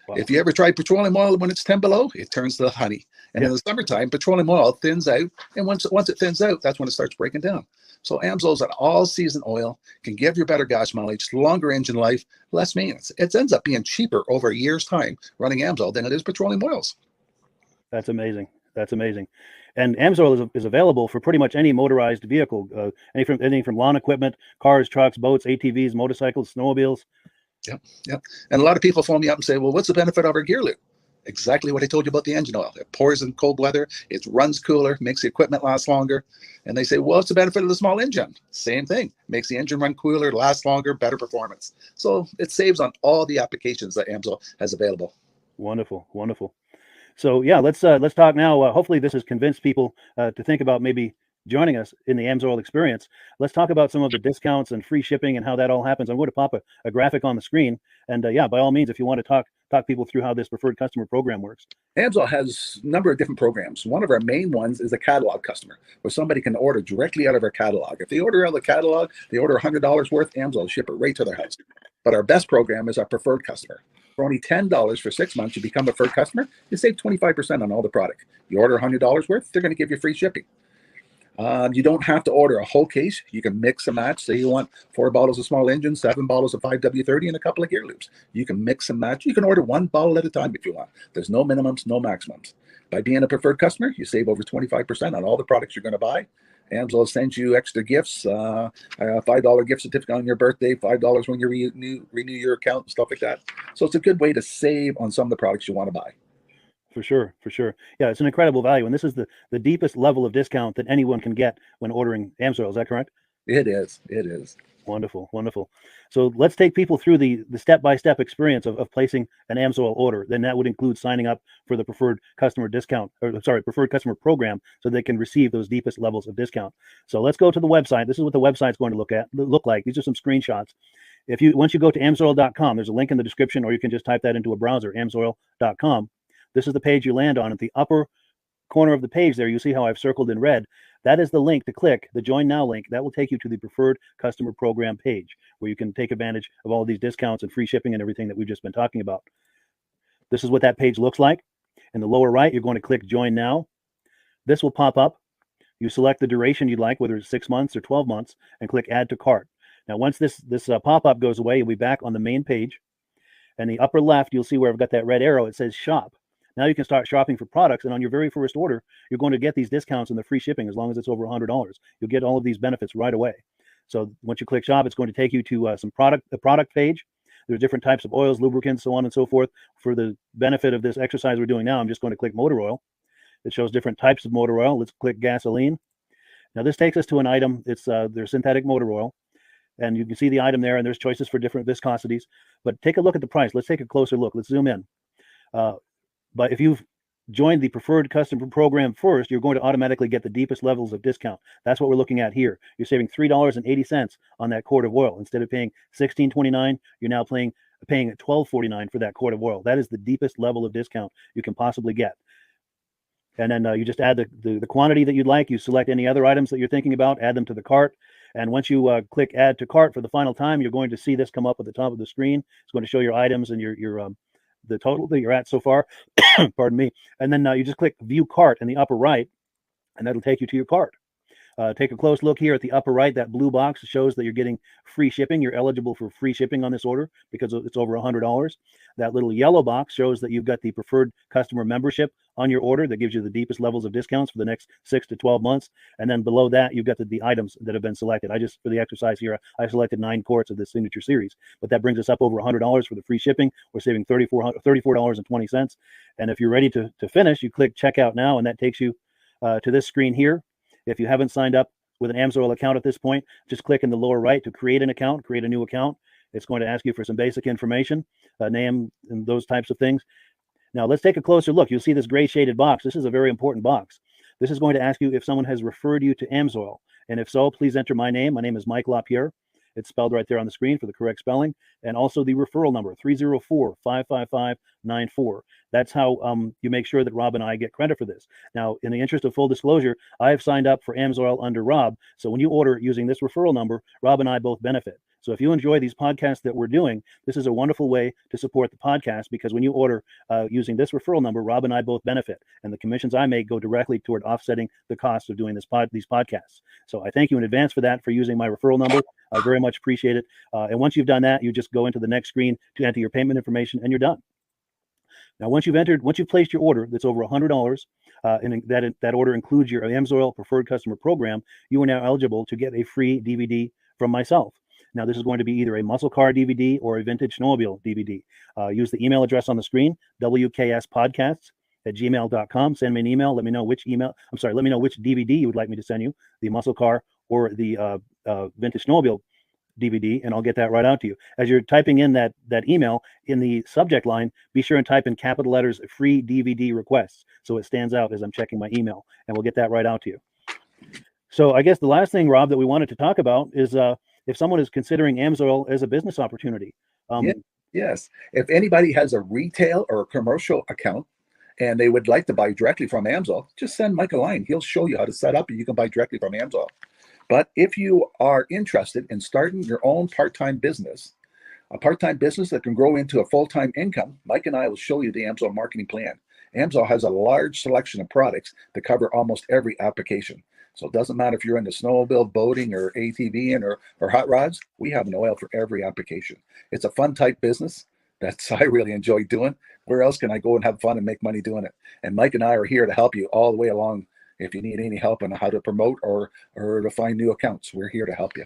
Wow. If you ever try petroleum oil when it's 10 below, it turns to honey. And in the summertime, petroleum oil thins out, and once it thins out, that's when it starts breaking down. So Amsoil's an all-season oil, can give you better gas mileage, longer engine life, less maintenance. It ends up being cheaper over a year's time running Amsoil than it is petroleum oils. That's amazing. That's amazing. And Amsoil is available for pretty much any motorized vehicle, anything from lawn equipment, cars, trucks, boats, ATVs, motorcycles, snowmobiles. Yep. And a lot of people phone me up and say, well, what's the benefit of our gear lube? Exactly what I told you about the engine oil. It pours in cold weather, it runs cooler, makes the equipment last longer. And they say, well, what's the benefit of the small engine? Same thing. Makes the engine run cooler, last longer, better performance. So it saves on all the applications that Amsoil has available. Wonderful, wonderful. So yeah, let's talk now. Hopefully this has convinced people to think about maybe joining us in the Amsoil experience. Let's talk about some of the discounts and free shipping and how that all happens. I'm going to pop a graphic on the screen. And yeah, by all means, if you want to talk people through how this preferred customer program works. Amsoil has a number of different programs. One of our main ones is a catalog customer, where somebody can order directly out of our catalog. If they order out of the catalog, they order $100 worth, Amsoil will ship it right to their house. But our best program is our preferred customer. For only $10 for 6 months, you become a preferred customer, you save 25% on all the product. You order $100 worth, they're going to give you free shipping. You don't have to order a whole case. You can mix and match. Say you want 4 bottles of small engine, 7 bottles of 5W30, and a couple of gear loops. You can mix and match. You can order 1 bottle at a time if you want. There's no minimums, no maximums. By being a preferred customer, you save over 25% on all the products you're going to buy. Amsoil sends you extra gifts, a $5 gift certificate on your birthday, $5 when you renew your account and stuff like that. So it's a good way to save on some of the products you want to buy. For sure. Yeah, it's an incredible value. And this is the deepest level of discount that anyone can get when ordering Amsoil. Is that correct? It is. Wonderful. So let's take people through the step-by-step experience of placing an Amsoil order. Then that would include signing up for the preferred customer preferred customer program, so they can receive those deepest levels of discount. So let's go to the website. This is what the website's going to look like. These are some screenshots. Once you go to amsoil.com, there's a link in the description, or you can just type that into a browser, amsoil.com. This is the page you land on. At the upper corner of the page there, you see how I've circled in red. That is the link to click, the Join Now link. That will take you to the Preferred Customer Program page, where you can take advantage of all of these discounts and free shipping and everything that we've just been talking about. This is what that page looks like. In the lower right, you're going to click Join Now. This will pop up. You select the duration you'd like, whether it's 6 months or 12 months, and click Add to Cart. Now, once this pop-up goes away, you'll be back on the main page. And the upper left, you'll see where I've got that red arrow. It says Shop. Now you can start shopping for products, and on your very first order, you're going to get these discounts and the free shipping as long as it's over $100. You'll get all of these benefits right away. So once you click shop, it's going to take you to the product page. There's different types of oils, lubricants, so on and so forth. For the benefit of this exercise we're doing now, I'm just going to click motor oil. It shows different types of motor oil. Let's click gasoline. Now this takes us to an item. It's their synthetic motor oil. And you can see the item there, and there's choices for different viscosities. But take a look at the price. Let's take a closer look. Let's zoom in. But if you've joined the preferred customer program first, you're going to automatically get the deepest levels of discount. That's what we're looking at here. You're saving $3.80 on that quart of oil. Instead of paying $16.29, you're now paying $12.49 for that quart of oil. That is the deepest level of discount you can possibly get. And then you just add the quantity that you'd like. You select any other items that you're thinking about, add them to the cart. And once you click add to cart for the final time, you're going to see this come up at the top of the screen. It's going to show your items and your the total that you're at so far. Pardon me. And then you just click view cart in the upper right, and that'll take you to your cart. Take a close look here at the upper right. That blue box shows that you're getting free shipping. You're eligible for free shipping on this order because it's over $100. That little yellow box shows that you've got the preferred customer membership on your order that gives you the deepest levels of discounts for the next 6 to 12 months. And then below that, you've got the items that have been selected. For the exercise here, I selected 9 quarts of this signature series, but that brings us up over $100 for the free shipping. We're saving $34.20. And if you're ready to finish, you click checkout now, and that takes you to this screen here. If you haven't signed up with an AMSOIL account at this point, just click in the lower right to create an account, create a new account. It's going to ask you for some basic information, name and those types of things. Now let's take a closer look. You'll see this gray shaded box. This is a very important box. This is going to ask you if someone has referred you to AMSOIL. And if so, please enter my name. My name is Mike LaPierre. It's spelled right there on the screen for the correct spelling. And also the referral number, 304-555-94. That's how you make sure that Rob and I get credit for this. Now, in the interest of full disclosure, I have signed up for AMSOIL under Rob. So when you order using this referral number, Rob and I both benefit. So if you enjoy these podcasts that we're doing, this is a wonderful way to support the podcast, because when you order using this referral number, Rob and I both benefit. And the commissions I make go directly toward offsetting the cost of doing these podcasts. So I thank you in advance for using my referral number. I very much appreciate it. And once you've done that, you just go into the next screen to enter your payment information, and you're done. Now, once you've placed your order that's over $100, and that order includes your AMSOIL preferred customer program, you are now eligible to get a free DVD from myself. Now, this is going to be either a muscle car DVD or a vintage snowmobile DVD. Use the email address on the screen, wkspodcasts@gmail.com. Send me an email. Let me know which DVD you would like me to send you, the muscle car or the vintage snowmobile DVD, and I'll get that right out to you. As you're typing in that email, in the subject line, be sure and type in capital letters free DVD requests so it stands out as I'm checking my email, and we'll get that right out to you. So I guess the last thing, Rob, that we wanted to talk about is if someone is considering AMSOIL as a business opportunity. Yes. If anybody has a retail or a commercial account and they would like to buy directly from AMSOIL, just send Mike a line. He'll show you how to set up, and you can buy directly from AMSOIL. But if you are interested in starting your own part-time business, a part-time business that can grow into a full-time income, Mike and I will show you the AMSOIL marketing plan. AMSOIL has a large selection of products that cover almost every application. So it doesn't matter if you're into snowmobile, boating, or ATVing, or hot rods. We have an oil for every application. It's a fun type business that's I really enjoy doing. Where else can I go and have fun and make money doing it? And Mike and I are here to help you all the way along. If you need any help on how to promote or to find new accounts, we're here to help you.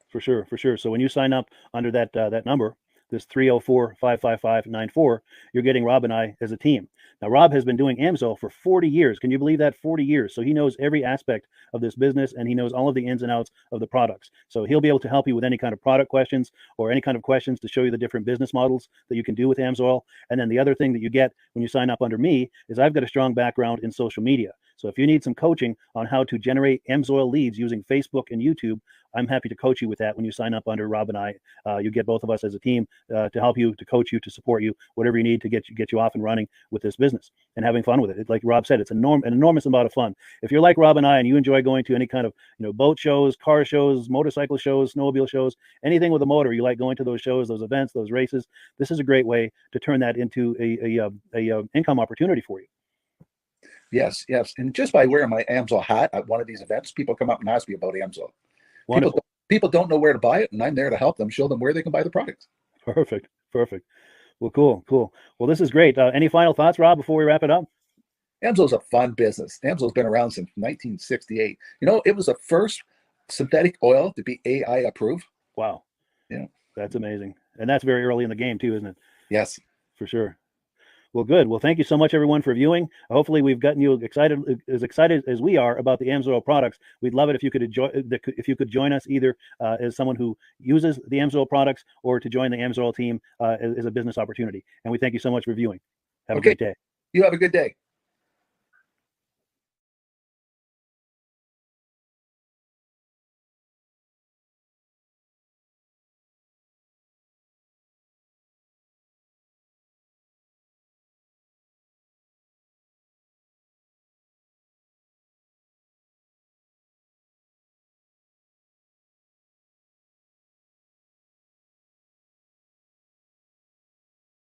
For sure. So when you sign up under that number, this 304-555-94, you're getting Rob and I as a team. Now, Rob has been doing AMSOIL for 40 years. Can you believe that? 40 years. So he knows every aspect of this business, and he knows all of the ins and outs of the products. So he'll be able to help you with any kind of product questions or any kind of questions to show you the different business models that you can do with AMSOIL. And then the other thing that you get when you sign up under me is I've got a strong background in social media. So if you need some coaching on how to generate AMSOIL leads using Facebook and YouTube, I'm happy to coach you with that when you sign up under Rob and I. You get both of us as a team to help you, to coach you, to support you, whatever you need to get you off and running with this business and having fun with it. Like Rob said, it's an enormous amount of fun. If you're like Rob and I and you enjoy going to any kind of boat shows, car shows, motorcycle shows, snowmobile shows, anything with a motor, you like going to those shows, those events, those races, this is a great way to turn that into a income opportunity for you. Yes. And just by wearing my AMSOIL hat at one of these events, people come up and ask me about AMSOIL. People don't know where to buy it, and I'm there to help them, show them where they can buy the product. Perfect. Well, cool. Well, this is great. Any final thoughts, Rob, before we wrap it up? AMSO's a fun business. AMSO's been around since 1968. You know, it was the first synthetic oil to be AI approved. Wow. Yeah. That's amazing. And that's very early in the game too, isn't it? Yes. For sure. Well, good. Well, thank you so much, everyone, for viewing. Hopefully, we've gotten you excited as we are about the AMSOIL products. We'd love it if you could join us either as someone who uses the AMSOIL products or to join the AMSOIL team as a business opportunity. And we thank you so much for viewing. Have a great day. You have a good day.